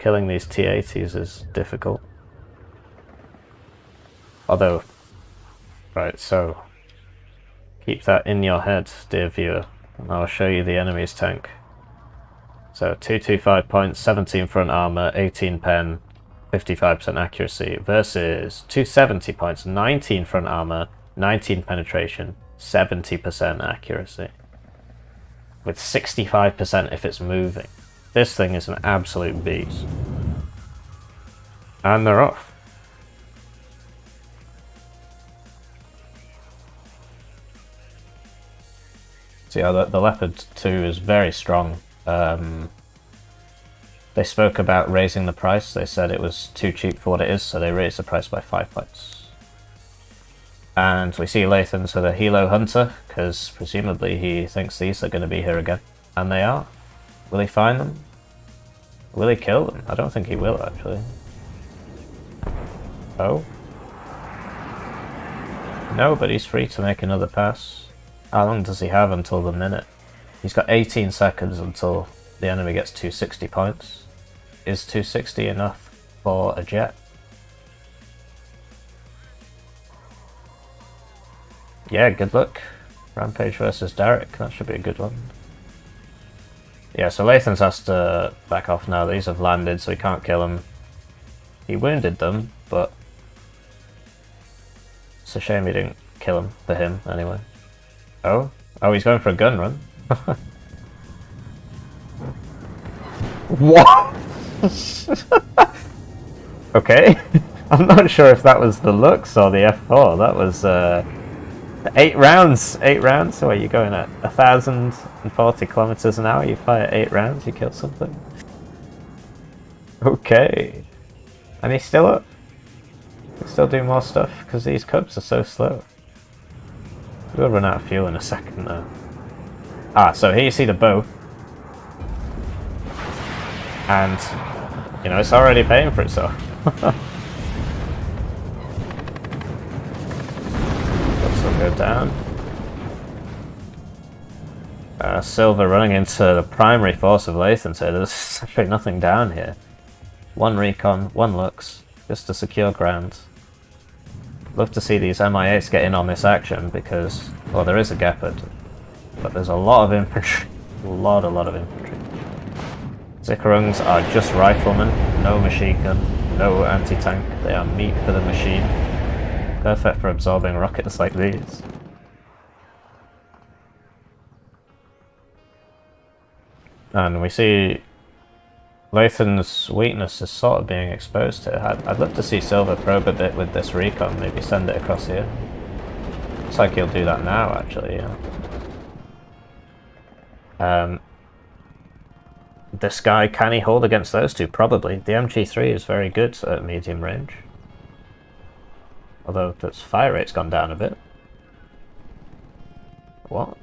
Speaker 1: Killing these T-80s is difficult. Although, right, so keep that in your head, dear viewer, and I'll show you the enemy's tank. So 225 points, 17 front armor, 18 pen, 55% accuracy versus 270 points, 19 front armor, 19 penetration, 70% accuracy. With 65% if it's moving. This thing is an absolute beast. And they're off. So yeah, the Leopard 2 is very strong. They spoke about raising the price. They said it was too cheap for what it is, so they raised the price by 5 points. And we see Lathans with a Helo Hunter, because presumably he thinks these are going to be here again. And they are. Will he find them? Will he kill them? I don't think he will, actually. Oh? No, but he's free to make another pass. How long does he have until the minute? He's got 18 seconds until the enemy gets 260 points. Is 260 enough for a jet? Yeah, good luck. Rampage versus Derek, that should be a good one. Yeah, so Lathans has to back off now. These have landed, so he can't kill them. He wounded them, but it's a shame he didn't kill him, for him, anyway. Oh? Oh, he's going for a gun run. What? Okay. I'm not sure if that was the Lux or the F4. That was 8 rounds. 8 rounds. So are you going at 1,040 kilometers an hour? You fire 8 rounds, you kill something. Okay. And he's still up. He'll still do more stuff because these cubs are so slow. We'll run out of fuel in a second though. Ah, so here you see the bow. And, you know, it's already paying for itself. This will go down. Silver running into the primary force of Lathans here. There's actually nothing down here. 1 recon, 1 Lux, just to secure ground. Love to see these MI8s get in on this action because, well, there is a Gepard, but there's a lot of infantry. A lot of infantry. Zickerungs are just riflemen, no machine gun, no anti-tank. They are meat for the machine. Perfect for absorbing rockets like these. And we see Lathan's weakness is sort of being exposed here. I'd love to see Silver probe a bit with this recon, maybe send it across here. Looks like he'll do that now, actually, yeah. This guy, can he hold against those two? Probably. The MG3 is very good at medium range. Although its fire rate's gone down a bit. What?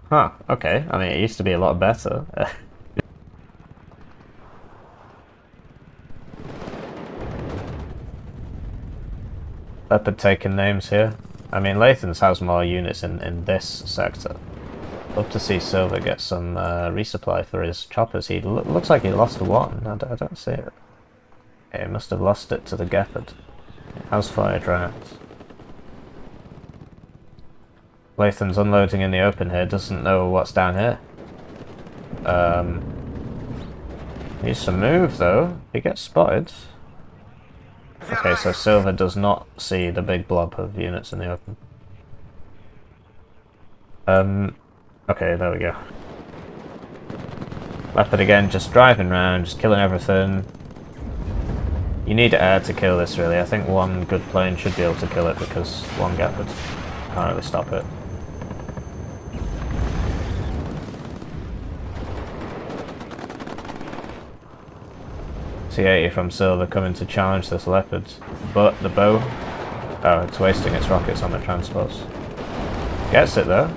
Speaker 1: Huh, okay. I mean, it used to be a lot better. Leopard taking names here. I mean, Lathans has more units in this sector. Love to see Silver get some resupply for his choppers. He looks like he lost one. I don't see it. Yeah, he must have lost it to the Gepard. It has fired rounds. Lathan's unloading in the open here, doesn't know what's down here. Needs to move though. He gets spotted. Okay, so Silver does not see the big blob of units in the open. Okay, there we go. Leopard again, just driving around, just killing everything. You need air to kill this, really. I think 1 good plane should be able to kill it because 1 Gepard can't really stop it. T-80 from Silver coming to challenge this Leopard, but the bow, oh, it's wasting its rockets on the transports. Gets it though.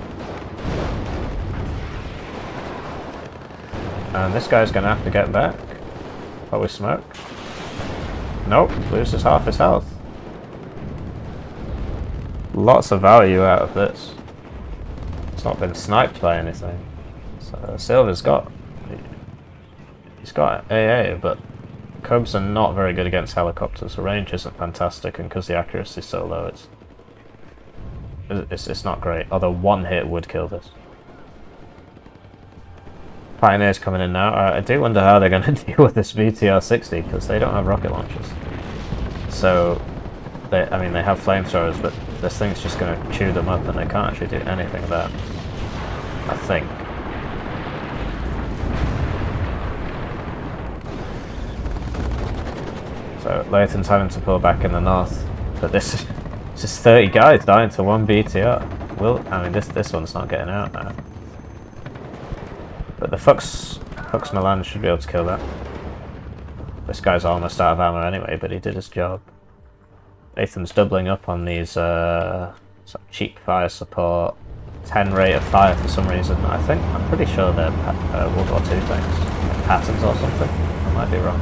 Speaker 1: And this guy's gonna have to get back. Probably smoke. Nope, loses half his health. Lots of value out of this. It's not been sniped by anything. So Silver's got, he's got AA, but Cubs are not very good against helicopters. The range isn't fantastic, and because the accuracy is so low, it's not great. Although 1 hit would kill this. Pioneer's coming in now. I do wonder how they're going to deal with this VTR-60 because they don't have rocket launchers. So, I mean, they have flamethrowers, but this thing's just going to chew them up, and they can't actually do anything about it. I think. So Lathan's having to pull back in the north, but this is 30 guys dying to 1 BTR. Well, I mean this one's not getting out now. But the Fuchs Milan should be able to kill that. This guy's almost out of ammo anyway, but he did his job. Lathan's doubling up on these sort of cheap fire support, 10 rate of fire for some reason. I'm pretty sure they're World War II things, patterns or something. I might be wrong.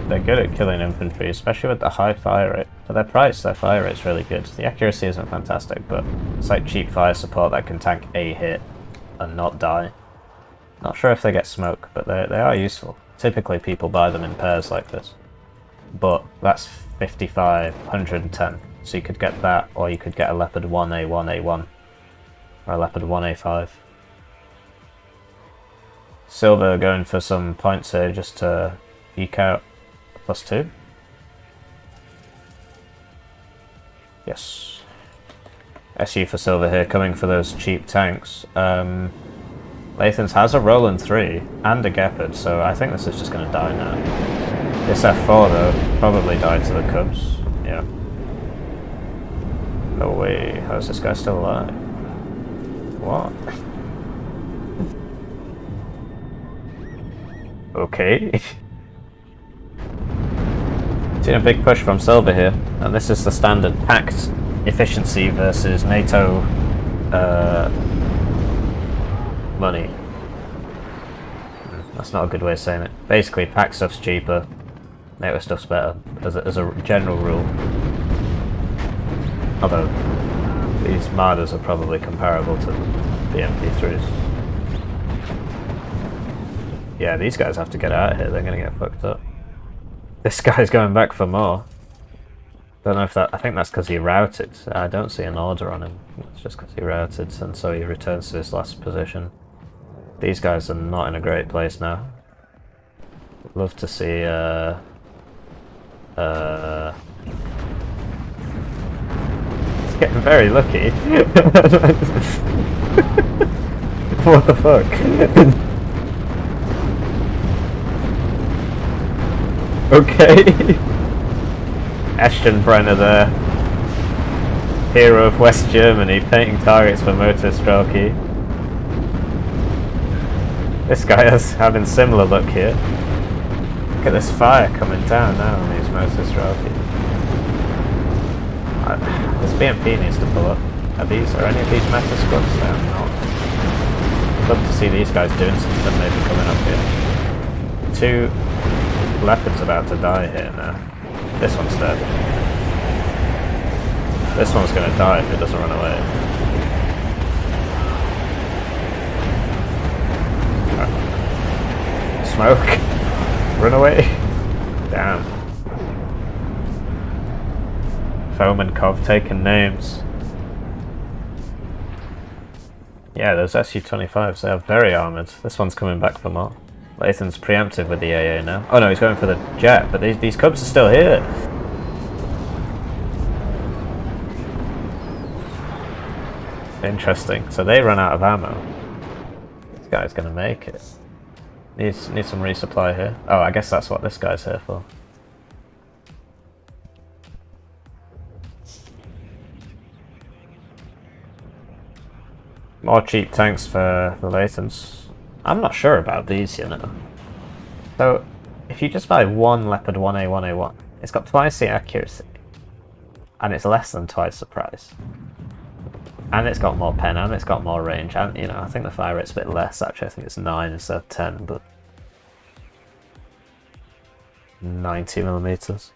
Speaker 1: They're good at killing infantry, especially with the high fire rate. For their price, their fire rate's really good. The accuracy isn't fantastic, but it's like cheap fire support that can tank a hit and not die. Not sure if they get smoke, but they are useful. Typically people buy them in pairs like this. But that's 55, 110. So you could get that, or you could get a Leopard 1A1A1, or a Leopard 1A5. Silver going for some points here just to eke out +2. Yes. SU for silver here, coming for those cheap tanks. Lathans has a Roland 3 and a Gepard, so I think this is just going to die now. This F4 though, probably died to the Cubs. Yeah. No way, how's this guy still alive? What? Okay. Seen a big push from silver here, and this is the standard packed efficiency versus NATO money. That's not a good way of saying it. Basically, pack stuff's cheaper, NATO stuff's better, as a general rule. Although, these Mardas are probably comparable to the MP3s. Yeah, these guys have to get out of here, they're gonna get fucked up. This guy's going back for more. Don't know if that... I think that's because he routed. I don't see an order on him. It's just because he routed, and so he returns to his last position. These guys are not in a great place now. Love to see... He's getting very lucky. What the fuck? Okay. Eschenbrenner there. Hero of West Germany, painting targets for Motorstrelke. This guy is having similar luck here. Look at this fire coming down now on these Motorstrelke. This BMP needs to pull up. Are any of these meta squads? They're not. I'd love to see these guys doing something, maybe coming up here. Two Leopards about to die here now. This one's dead. This one's going to die if it doesn't run away. Smoke! Run away! Damn. Fomenkov taking names. Yeah, those Su-25s, they are very armoured. This one's coming back for more. Lathan's preemptive with the AA now. Oh no, he's going for the jet, but these Cubs are still here. Interesting. So they run out of ammo. This guy's going to make it. Needs some resupply here. Oh, I guess that's what this guy's here for. More cheap tanks for the Lathans. I'm not sure about these, you know. So, if you just buy one Leopard 1A1A1, it's got twice the accuracy, and it's less than twice the price. And it's got more pen, and it's got more range, and, you know, I think the fire rate's a bit less, actually. I think it's 9 instead of 10, but... 90mm.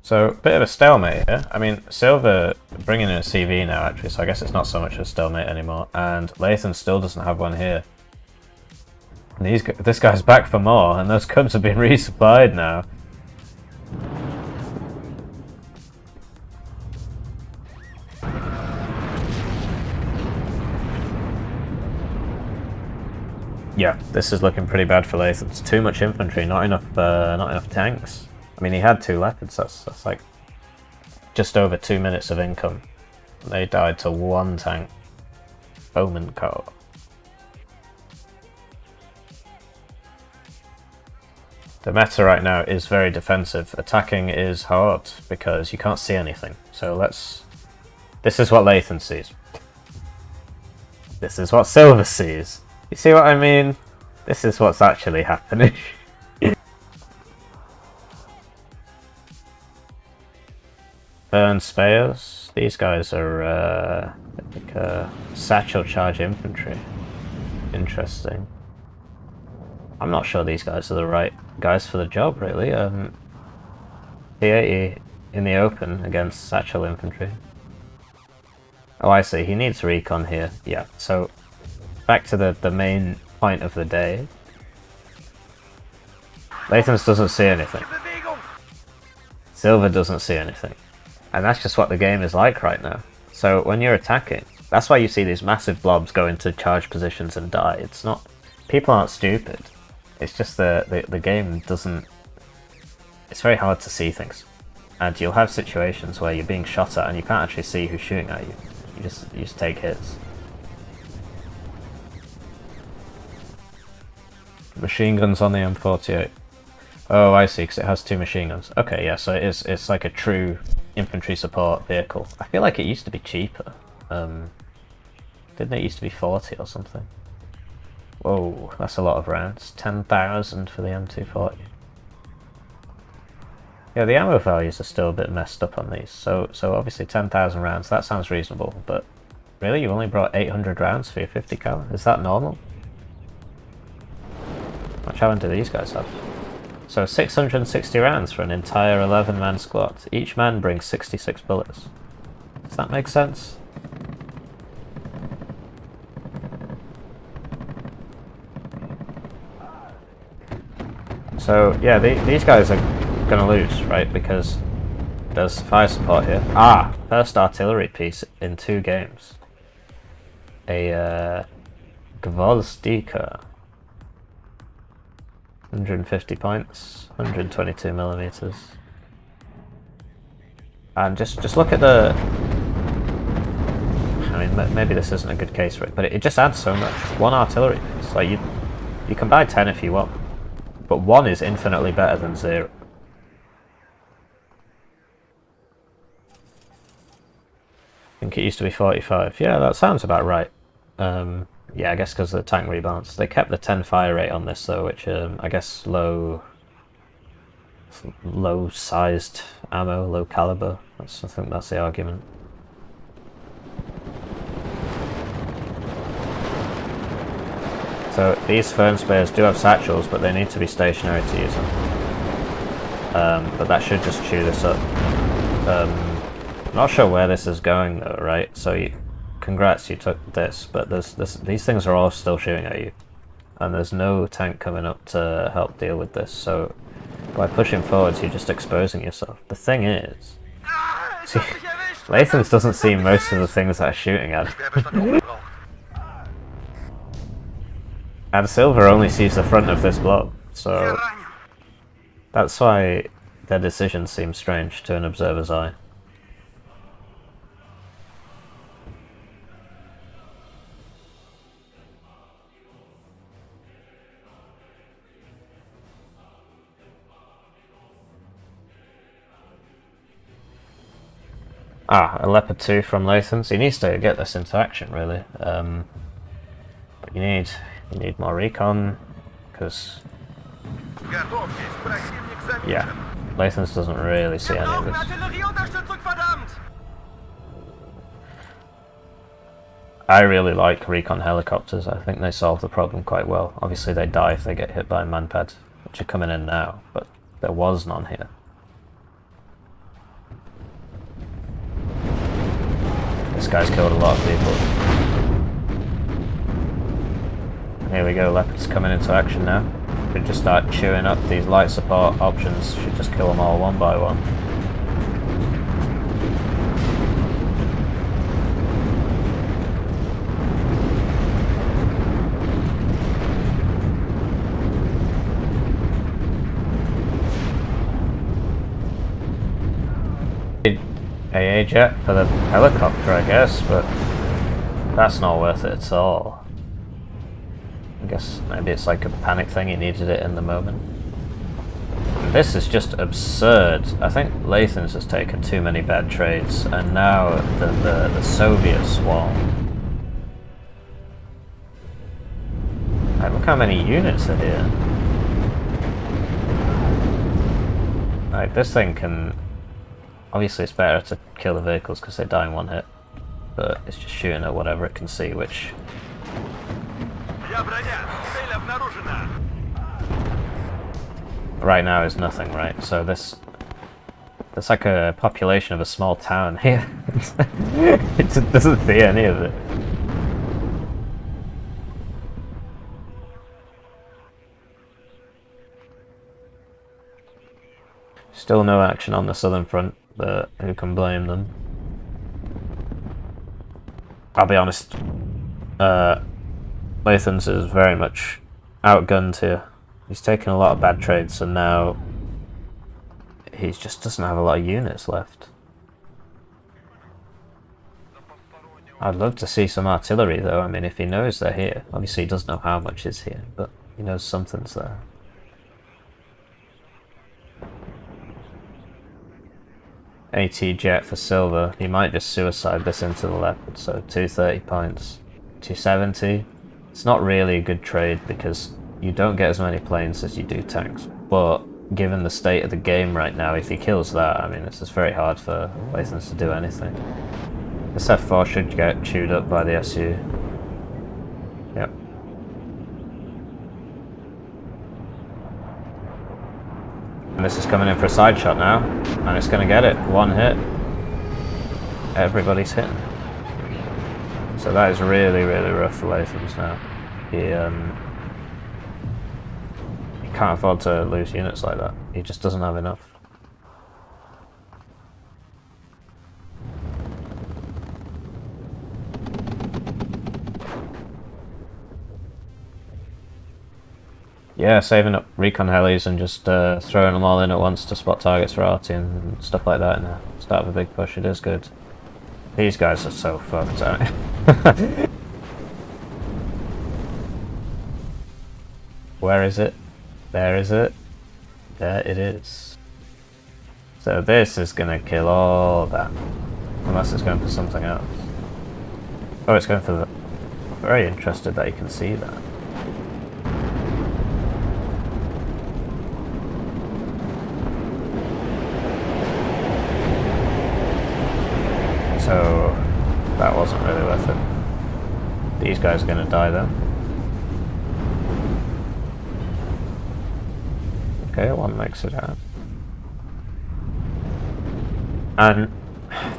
Speaker 1: So, bit of a stalemate here. I mean, Silver bringing in a CV now, actually, so I guess it's not so much of a stalemate anymore. And Lathan still doesn't have one here. And this guy's back for more, and those Cubs have been resupplied now. Yeah, this is looking pretty bad for Lathan. It's too much infantry, not enough tanks. I mean, he had 2 Leopards, that's like just over 2 minutes of income. They died to 1 tank. Fomenkov. The meta right now is very defensive. Attacking is hard because you can't see anything. So this is what Lathan sees. This is what Silver sees. You see what I mean? This is what's actually happening. Burn Spears. These guys are like satchel charge infantry. Interesting. I'm not sure these guys are the right guys for the job, really. T80 in the open against satchel infantry. Oh, I see. He needs recon here. Yeah, so back to the main point of the day. Lathans doesn't see anything. Silver doesn't see anything. And that's just what the game is like right now. So when you're attacking, that's why you see these massive blobs go into charge positions and die. It's not... People aren't stupid. It's just the game doesn't... It's very hard to see things. And you'll have situations where you're being shot at and you can't actually see who's shooting at you. You just take hits. Machine guns on the M48. Oh, I see, because it has 2 machine guns. Okay, yeah, so it's like a true infantry support vehicle. I feel like it used to be cheaper. Didn't it used to be 40 or something? Whoa, that's a lot of rounds. 10,000 for the M240. Yeah, the ammo values are still a bit messed up on these. So obviously 10,000 rounds, that sounds reasonable, but really, you only brought 800 rounds for your 50 cal? Is that normal? How much ammo do these guys have? So 660 rounds for an entire 11-man squad. Each man brings 66 bullets. Does that make sense? So yeah, these guys are gonna lose, right? Because there's fire support here. Ah, first artillery piece in 2 games. A Gvozdika. 150 points, 122 millimeters. And just look at the... I mean, maybe this isn't a good case for it, but it just adds so much. 1 artillery piece. Like, you can buy 10 if you want, but 1 is infinitely better than 0. I think it used to be 45. Yeah, that sounds about right. Yeah, I guess because of the tank rebalance. They kept the 10 fire rate on this though, which I guess low-sized ammo, low caliber. I think that's the argument. So these Fern Spears do have satchels, but they need to be stationary to use them. But that should just chew this up. Not sure where this is going though, right? So congrats, you took this, but these things are all still shooting at you. And there's no tank coming up to help deal with this, so by pushing forwards you're just exposing yourself. The thing is... See, Lathans doesn't see most of the things that are shooting at him. And Silver only sees the front of this blob, so... That's why their decision seems strange to an observer's eye. Ah, a Leopard 2 from Lathans. He needs to get this into action, really. But you need more recon, because... Yeah, Lathans doesn't really see any of this. I really like recon helicopters. I think they solve the problem quite well. Obviously they die if they get hit by manpad, which are coming in now, but there was none here. This guy's killed a lot of people. Here we go, Leopard's coming into action now. Should just start chewing up these light support options. Should just kill them all one by one. AA jet for the helicopter, I guess, but that's not worth it at all. I guess maybe it's like a panic thing, he needed it in the moment. This is just absurd. I think Lathans has taken too many bad trades, and now the Soviet swarm. Like, look how many units are here. Like, this thing can... Obviously it's better to kill the vehicles because they die in one hit, but it's just shooting at whatever it can see, which... Right now is nothing, right? So this There's like a population of a small town here. It doesn't see any of it. Still no action on the southern front, but who can blame them? I'll be honest, Lathans is very much outgunned here. He's taken a lot of bad trades, and now he just doesn't have a lot of units left. I'd love to see some artillery though. I mean, if he knows they're here. Obviously he doesn't know how much is here, but he knows something's there. AT jet for silver. He might just suicide this into the leopard, so 230 points. 270. It's not really a good trade because you don't get as many planes as you do tanks, but given the state of the game right now, if he kills that, I mean, it's just very hard for Lathans to do anything. This F4 should get chewed up by the SU. Yep. And this is coming in for a side shot now, and it's going to get it. One hit. Everybody's hitting. So that is really, really rough for Lathans now. He can't afford to lose units like that. He just doesn't have enough. Yeah, saving up recon helis and just throwing them all in at once to spot targets for arty and stuff like that in the start of a big push. It is good. These guys are so fucked, aren't they? Where is it? There is it. There it is. So this is gonna kill all that. Unless it's going for something else. Oh, it's going for the... Very interested that you can see that. So that wasn't really worth it. These guys are going to die then. Okay, one makes it out. And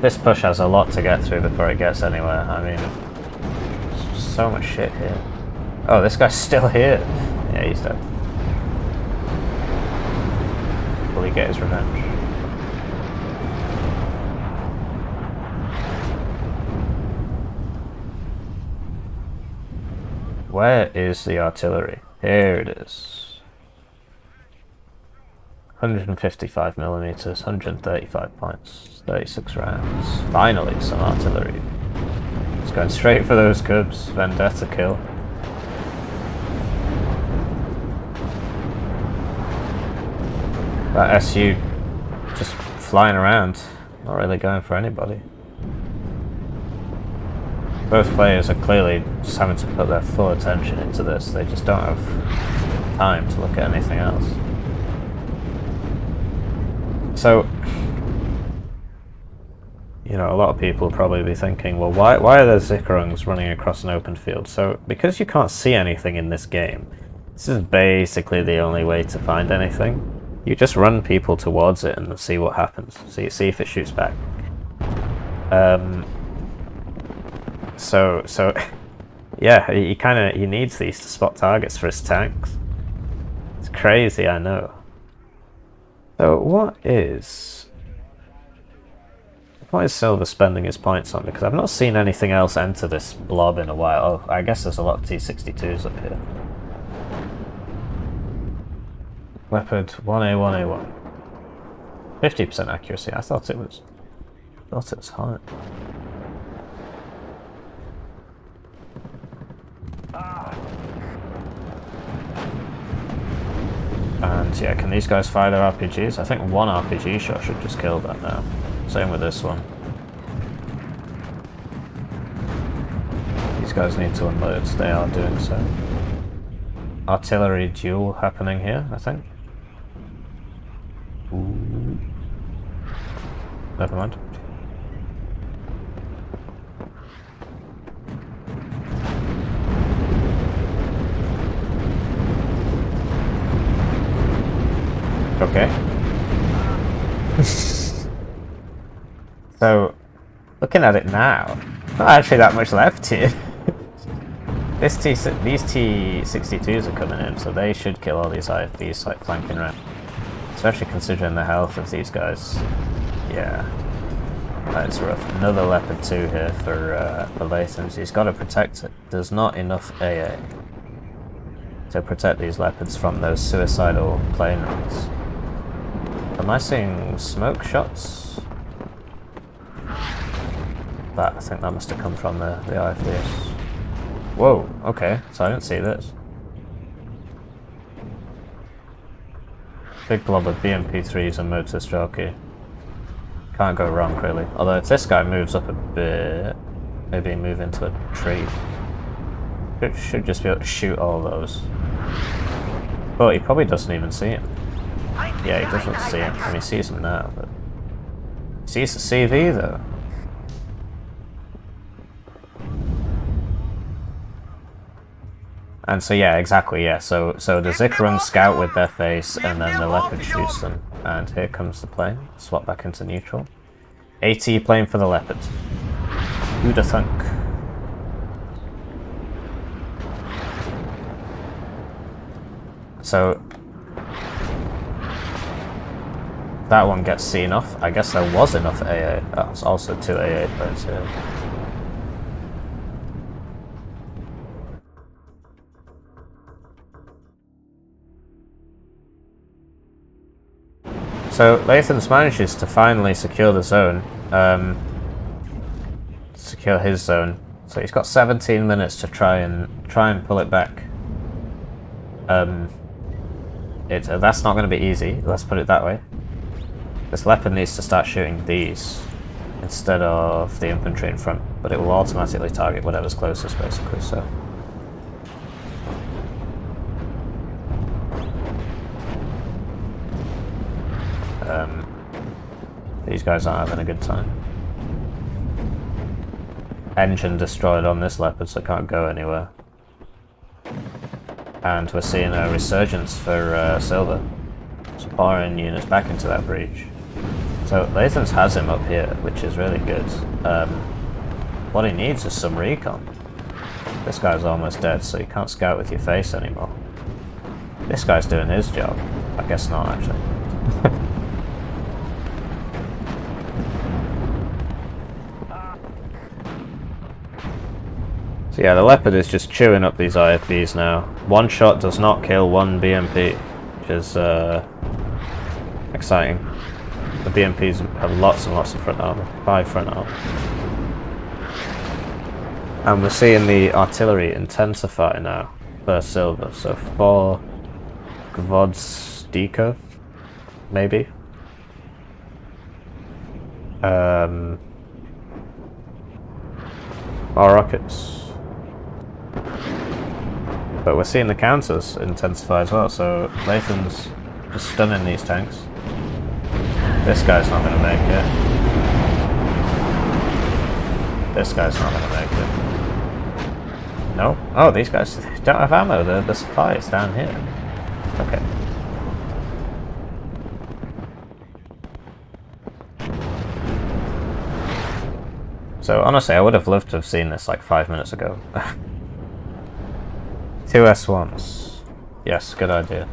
Speaker 1: this push has a lot to get through before it gets anywhere. I mean, there's just so much shit here. Oh, this guy's still here. Yeah, he's dead. Will he get his revenge? Where is the artillery? Here it is. 155 millimeters, 135 points, 36 rounds. Finally, some artillery. It's going straight for those cubs. Vendetta kill. That SU just flying around, not really going for anybody. Both players are clearly just having to put their full attention into this. They just don't have time to look at anything else. So, you know, a lot of people will probably be thinking, well, why are there Zickerungs running across an open field? So, because you can't see anything in this game, this is basically the only way to find anything. You just run people towards it and see what happens. See if it shoots back. So yeah, he needs these to spot targets for his tanks. It's crazy, I know. So what is Silver spending his points on? Because I've not seen anything else enter this blob in a while. Oh, I guess there's a lot of T-62s up here. Leopard 1A1A1. 50% accuracy. I thought it was high. And yeah, can these guys fire their RPGs? I think one RPG shot should just kill that now. Same with this one. These guys need to unload, they are doing so. Artillery duel happening here, I think. Ooh. Never mind. Okay. So, looking at it now, not actually that much left here. These T-62s are coming in, so they should kill all these IFVs like flanking around. Especially considering the health of these guys. Yeah. That's rough. Another Leopard 2 here for Lathans. He's got to protect it. There's not enough AA to protect these Leopards from those suicidal plane runs. Am I seeing smoke shots? I think that must have come from the IFVs. Whoa, okay, so I didn't see this. Big blob of BMP3s and Motus jockey. Can't go wrong, really. Although if this guy moves up a bit, maybe move into a tree. It should just be able to shoot all those. But he probably doesn't even see him. Yeah, he doesn't see him. I mean, he sees him now, but... He sees the CV, though. And so yeah, exactly, yeah. So the Zikkarung scout with their face, and then the Leopard shoots them. And here comes the plane. Swap back into neutral. AT plane for the Leopard. Who'da thunk? So that one gets seen off. I guess there was enough AA. That's also 2 AA planes here. So Lathans manages to finally secure the zone, secure his zone. So he's got 17 minutes to try and pull it back. That's not going to be easy. Let's put it that way. This Leopard needs to start shooting these instead of the infantry in front, but it will automatically target whatever's closest, basically. So. These guys aren't having a good time. Engine destroyed on this Leopard, so can't go anywhere. And we're seeing a resurgence for Silver. Just pouring units back into that breach. So Lathans has him up here, which is really good. What he needs is some recon. This guy's almost dead, so you can't scout with your face anymore. This guy's doing his job. I guess not, actually. So yeah, the Leopard is just chewing up these IFBs now. One shot does not kill one BMP, which is exciting. The BMPs have lots and lots of front armor, 5 front armor. And we're seeing the artillery intensify now for Silver, so 4 Gvozdika, maybe. More rockets. But we're seeing the counters intensify as well, so Lathans just stunning these tanks. This guy's not going to make it. This guy's not going to make it. No? Oh, these guys don't have ammo, the supply is down here. Okay. So honestly, I would have loved to have seen this like 5 minutes ago. 2 S1s. Yes, good idea.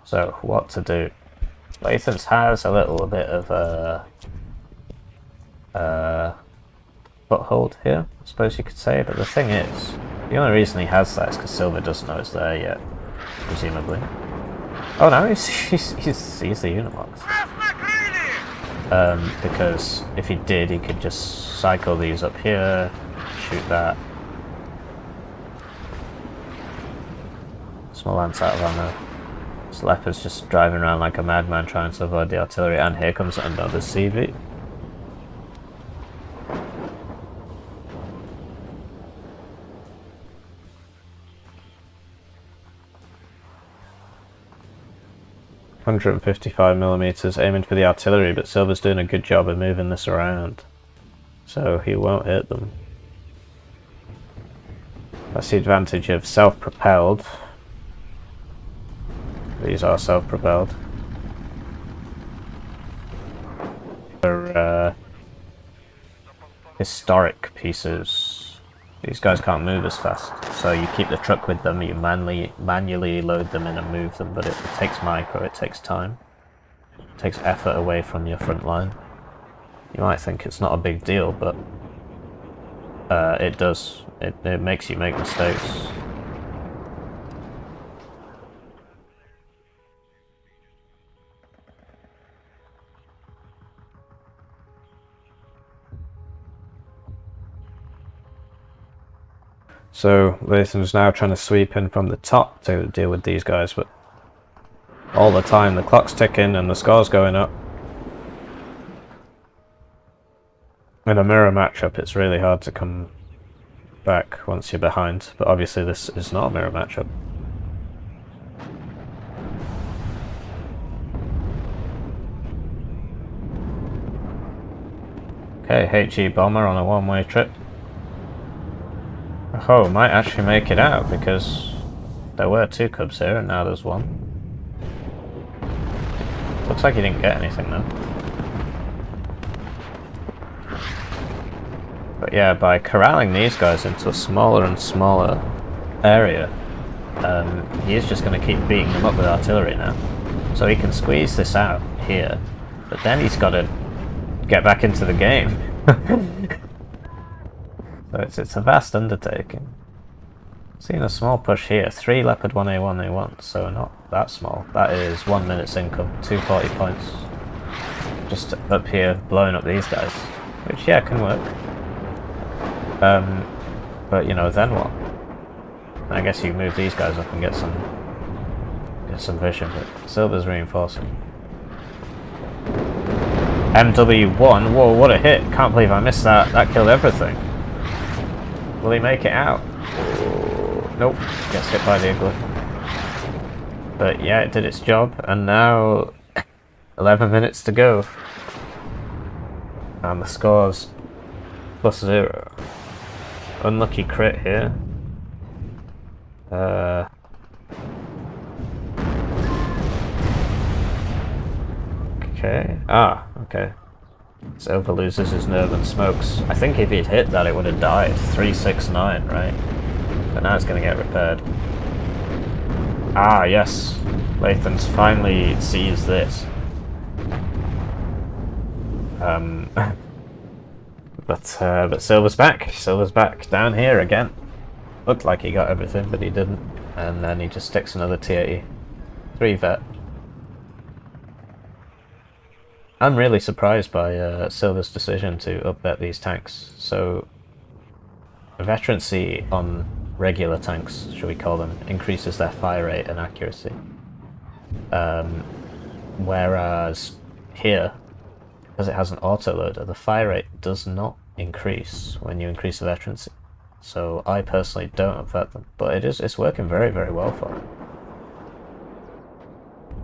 Speaker 1: So, what to do? Lathans has a little bit of a foothold here, I suppose you could say, but the thing is, the only reason he has that is because Silver doesn't know it's there yet, presumably. Oh no, he sees the Unimogs. Because if he did, he could just cycle these up here, shoot that. Small lance out of ammo. This Leopard's just driving around like a madman trying to avoid the artillery, and here comes another CV. 155mm, aiming for the artillery, but Silver's doing a good job of moving this around, so he won't hit them. That's the advantage of self-propelled. These are self-propelled. They're historic pieces. These guys can't move as fast, so you keep the truck with them, you manually load them in and move them, but it takes micro, it takes time. It takes effort away from your front line. You might think it's not a big deal, but it does. It makes you make mistakes. So Lathan's now trying to sweep in from the top to deal with these guys, but all the time the clock's ticking and the score's going up. In a mirror matchup it's really hard to come back once you're behind, but obviously this is not a mirror matchup. Okay, HE bomber on a one-way trip. Oh, might actually make it out, because there were two cubs here and now there's one. Looks like he didn't get anything though. But yeah, by corralling these guys into a smaller and smaller area, he is just going to keep beating them up with artillery now. So he can squeeze this out here, but then he's got to get back into the game. So it's a vast undertaking. Seeing a small push here, 3 Leopard 1A1A1, so not that small. That is 1 minute's income, 240 points. Just up here, blowing up these guys. Which, yeah, can work. But, you know, then what? I guess you move these guys up and get some vision, but Silver's reinforcing. MW1, whoa, what a hit. Can't believe I missed that. That killed everything. Will he make it out? Oh, nope, gets hit by the igloo. But yeah, it did its job, and now 11 minutes to go. And the score's +0. Unlucky crit here. Okay. Ah, okay. Silver loses his nerve and smokes. I think if he'd hit that it would have died. 369, right? But now it's going to get repaired. Ah, yes. Lathans finally sees this. But Silver's back. Silver's back down here again. Looked like he got everything, but he didn't. And then he just sticks another T80. 3 vet. I'm really surprised by Silver's decision to up-vet these tanks. So, veterancy on regular tanks, should we call them, increases their fire rate and accuracy. Whereas here, because it has an autoloader, the fire rate does not increase when you increase the veterancy. So I personally don't up-vet them, but it's working very, very well for them.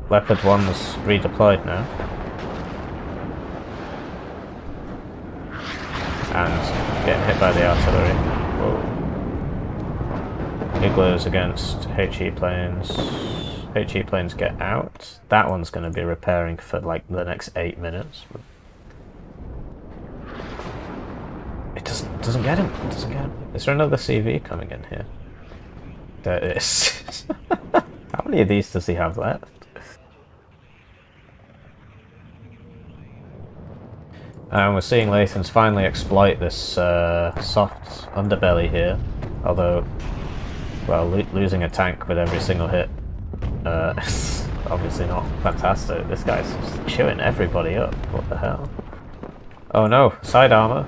Speaker 1: Leopard 1's redeployed now. And getting hit by the artillery. Whoa. Igloos against HE planes. HE planes get out. That one's going to be repairing for like the next 8 minutes. It doesn't get him. It doesn't get him. Is there another CV coming in here? There is. How many of these does he have left? And we're seeing Lathans finally exploit this soft underbelly here, although, well, losing a tank with every single hit is obviously not fantastic. This guy's just chewing everybody up. What the hell? Oh no, side armor.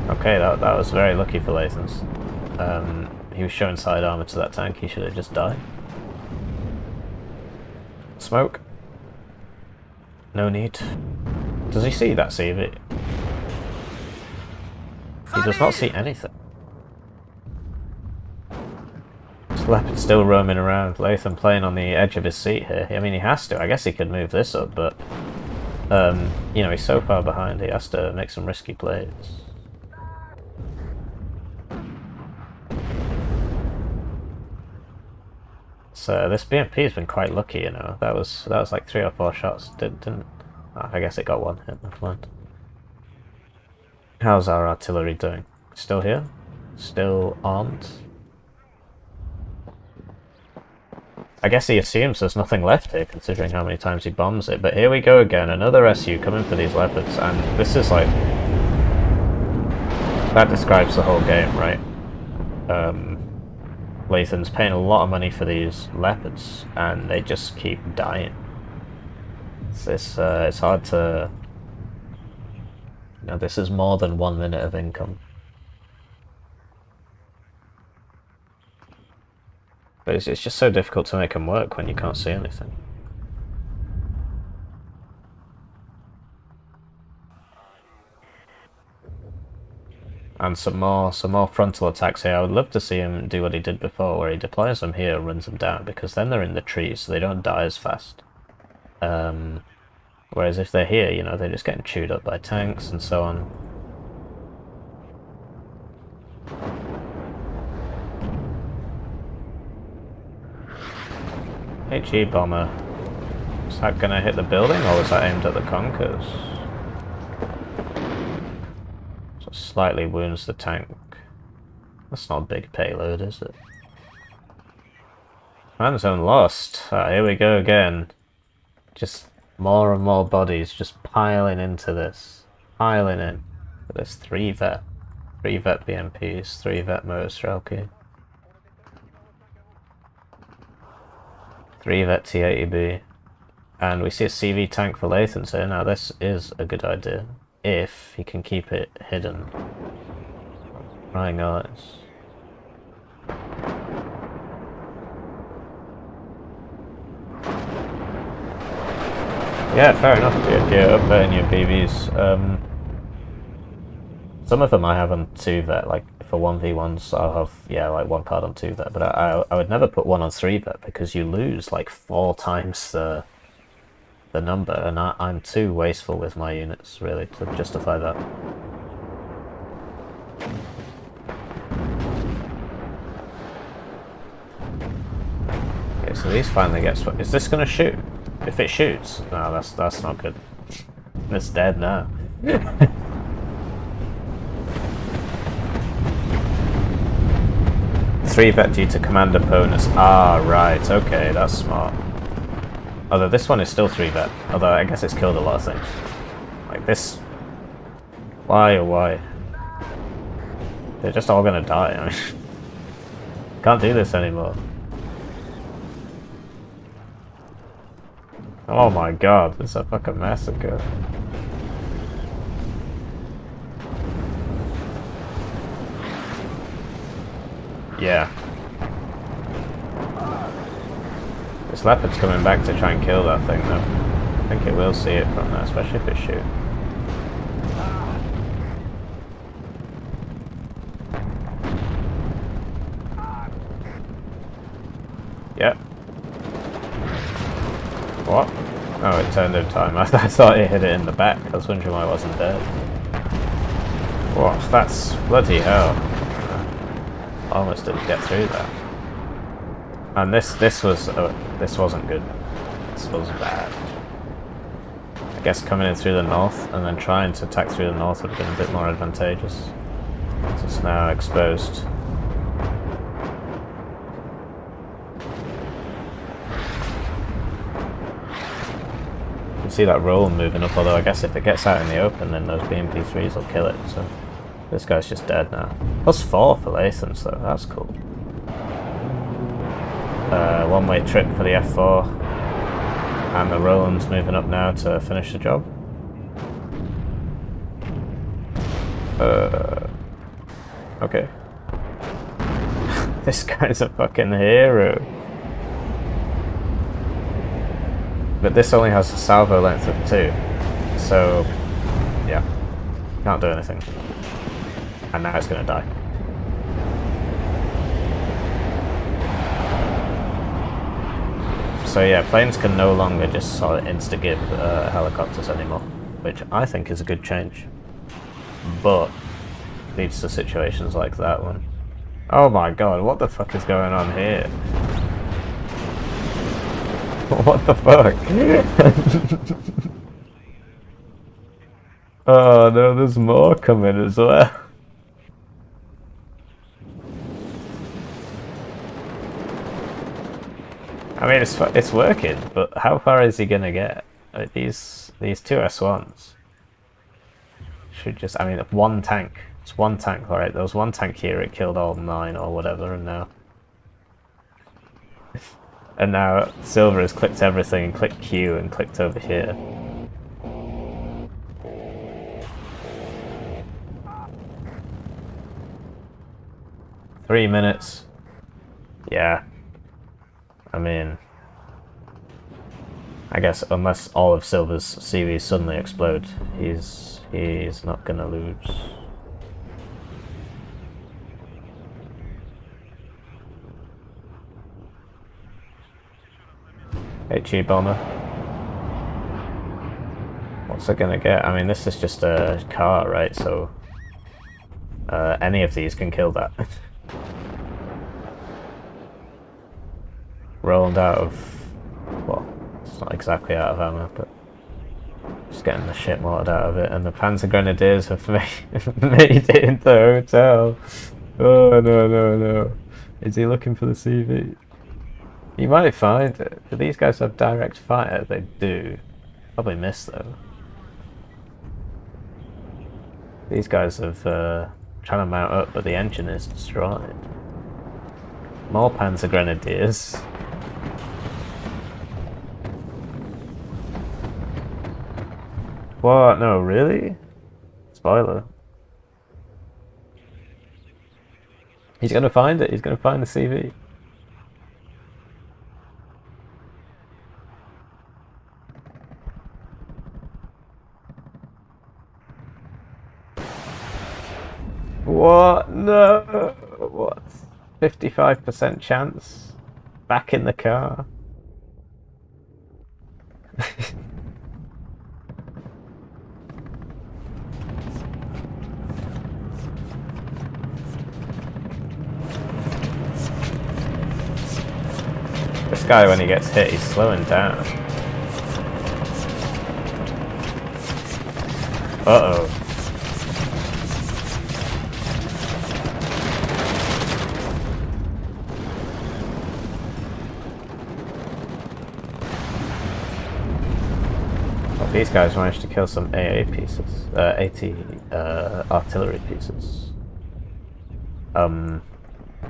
Speaker 1: Okay, that was very lucky for Lathans. He was showing side armor to that tank, he should have just died. Smoke. No need. Does he see that CV? He does not see anything. Leopard's still roaming around. Lathan playing on the edge of his seat here. I mean, he has to. I guess he could move this up, but you know, he's so far behind. He has to make some risky plays. So this BMP has been quite lucky, you know. That was like 3 or 4 shots. Didn't. Oh, I guess it got 1 hit. Never mind. How's our artillery doing? Still here? Still armed? I guess he assumes there's nothing left here, considering how many times he bombs it. But here we go again, another SU coming for these Leopards, and this is like... that describes the whole game, right? Lathan's paying a lot of money for these Leopards, and they just keep dying. It's hard to... you know, this is more than 1 minute of income. But it's just so difficult to make them work when you can't see anything. And some more frontal attacks here. I would love to see him do what he did before, where he deploys them here, runs them down, because then they're in the trees, so they don't die as fast. Whereas if they're here, you know, they're just getting chewed up by tanks and so on. HE bomber. Is that gonna hit the building, or was that aimed at the conkers? So slightly wounds the tank. That's not a big payload, is it? Man zone lost. Here we go again. Just more and more bodies just piling into this. Piling in. There's 3 vet. 3 vet BMPs, 3 vet motor Strelky. 3 vet T-80B, and we see a CV tank for Lathans here. Now this is a good idea, if he can keep it hidden. Prying eyes. Yeah, fair enough, if you're up there in your BBs. Some of them I have on 2 vet, like for 1v1s I'll have, yeah, like 1 card on 2 vet, but I would never put 1 on 3 vet because you lose like 4 times the number, and I'm too wasteful with my units really to justify that. Okay, so these finally get swept. Is this gonna shoot? If it shoots, no, that's not good. It's dead now. 3 vet due to commander bonus. Ah, right, okay, that's smart. Although this one is still 3 vet, although I guess it's killed a lot of things. Like this. Why oh why? They're just all gonna die, I mean. Can't do this anymore. Oh my god, this is a fucking massacre. Yeah. This Leopard's coming back to try and kill that thing though. I think it will see it from there, especially if it shoots. Yep. What? Oh, it turned in time. I thought it hit it in the back. I was wondering why it wasn't dead. What? That's bloody hell. Almost didn't get through that. And this wasn't good. This was bad. I guess coming in through the north and then trying to attack through the north would have been a bit more advantageous. It's now exposed. You can see that roll moving up, although I guess if it gets out in the open then those BMP3s will kill it, so this guy's just dead now. +4 for Lathans though, that's cool. One-way trip for the F4. And the Roland's moving up now to finish the job. Okay. This guy's a fucking hero. But this only has a salvo length of 2. So, yeah. Can't do anything. And now it's gonna die. So yeah, planes can no longer just sort of insta-give helicopters anymore, which I think is a good change. But leads to situations like that one. Oh my god, what the fuck is going on here? What the fuck? Oh no, there's more coming as well. I mean, it's working, but how far is he gonna get? These two S1s should just. I mean, one tank. It's one tank, alright. There was one tank here. It killed all 9 or whatever, and now Silver has clicked everything and clicked Q and clicked over here. $3 minutes. Yeah. I mean, I guess unless all of Silver's CVs suddenly explode, he's not gonna lose. HE bomber. What's it gonna get? I mean, this is just a car, right? So any of these can kill that. Rolled out of, well, it's not exactly out of ammo, but just getting the shit mortared out of it. And the Panzer Grenadiers have made it into the hotel. Oh no no no! Is he looking for the CV? He might find it. Do these guys have direct fire? They do. Probably miss though. These guys have trying to mount up, but the engine is destroyed. More Panzer Grenadiers. What? No, really? Spoiler. He's gonna find it. He's gonna find the CV. What? No. What? 55% chance? Back in the car. This guy, when he gets hit, he's slowing down. Uh-oh. Well, these guys managed to kill some AA pieces. AT artillery pieces.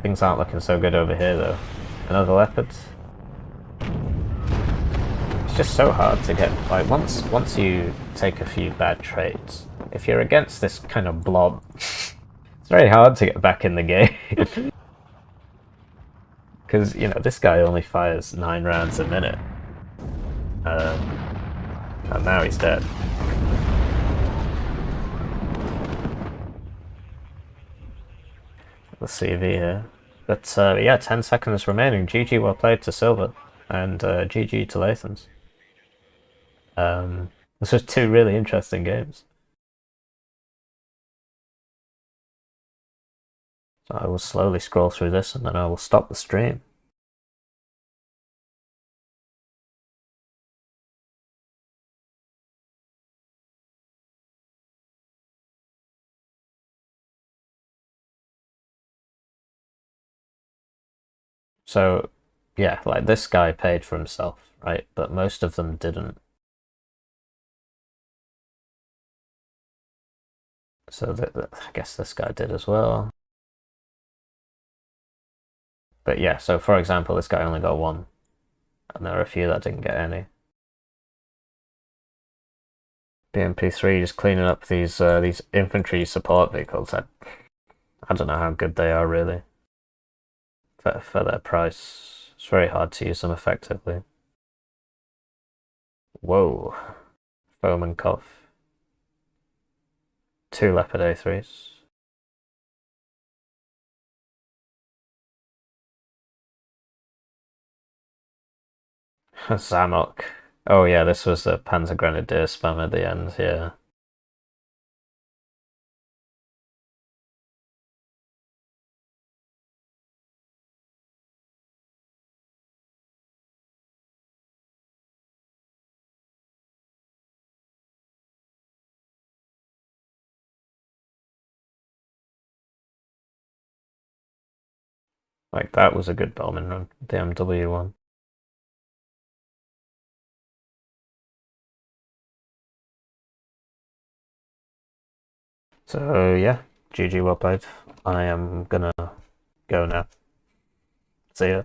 Speaker 1: Things aren't looking so good over here, though. Another Leopard. Just so hard to get, like, once you take a few bad trades, if you're against this kind of blob, it's very hard to get back in the game. Because, you know, this guy only fires 9 rounds a minute. And now he's dead. The CV here. But yeah, 10 seconds remaining. GG well played to Silver, and GG to Lathans. This was 2 really interesting games. So I will slowly scroll through this and then I will stop the stream. So, yeah, like this guy paid for himself, right? But most of them didn't. So I guess this guy did as well. But yeah, so for example, this guy only got 1. And there are a few that didn't get any. BMP3 just cleaning up these infantry support vehicles. I don't know how good they are, really. For their price, it's very hard to use them effectively. Whoa. Fomenkopf. 2 Leopard A3s. Zamok. Oh yeah, this was the Panzer Grenadier spam at the end, yeah. Like, that was a good Bellman run, the MW one. So yeah, GG, well played. I am gonna go now. See ya.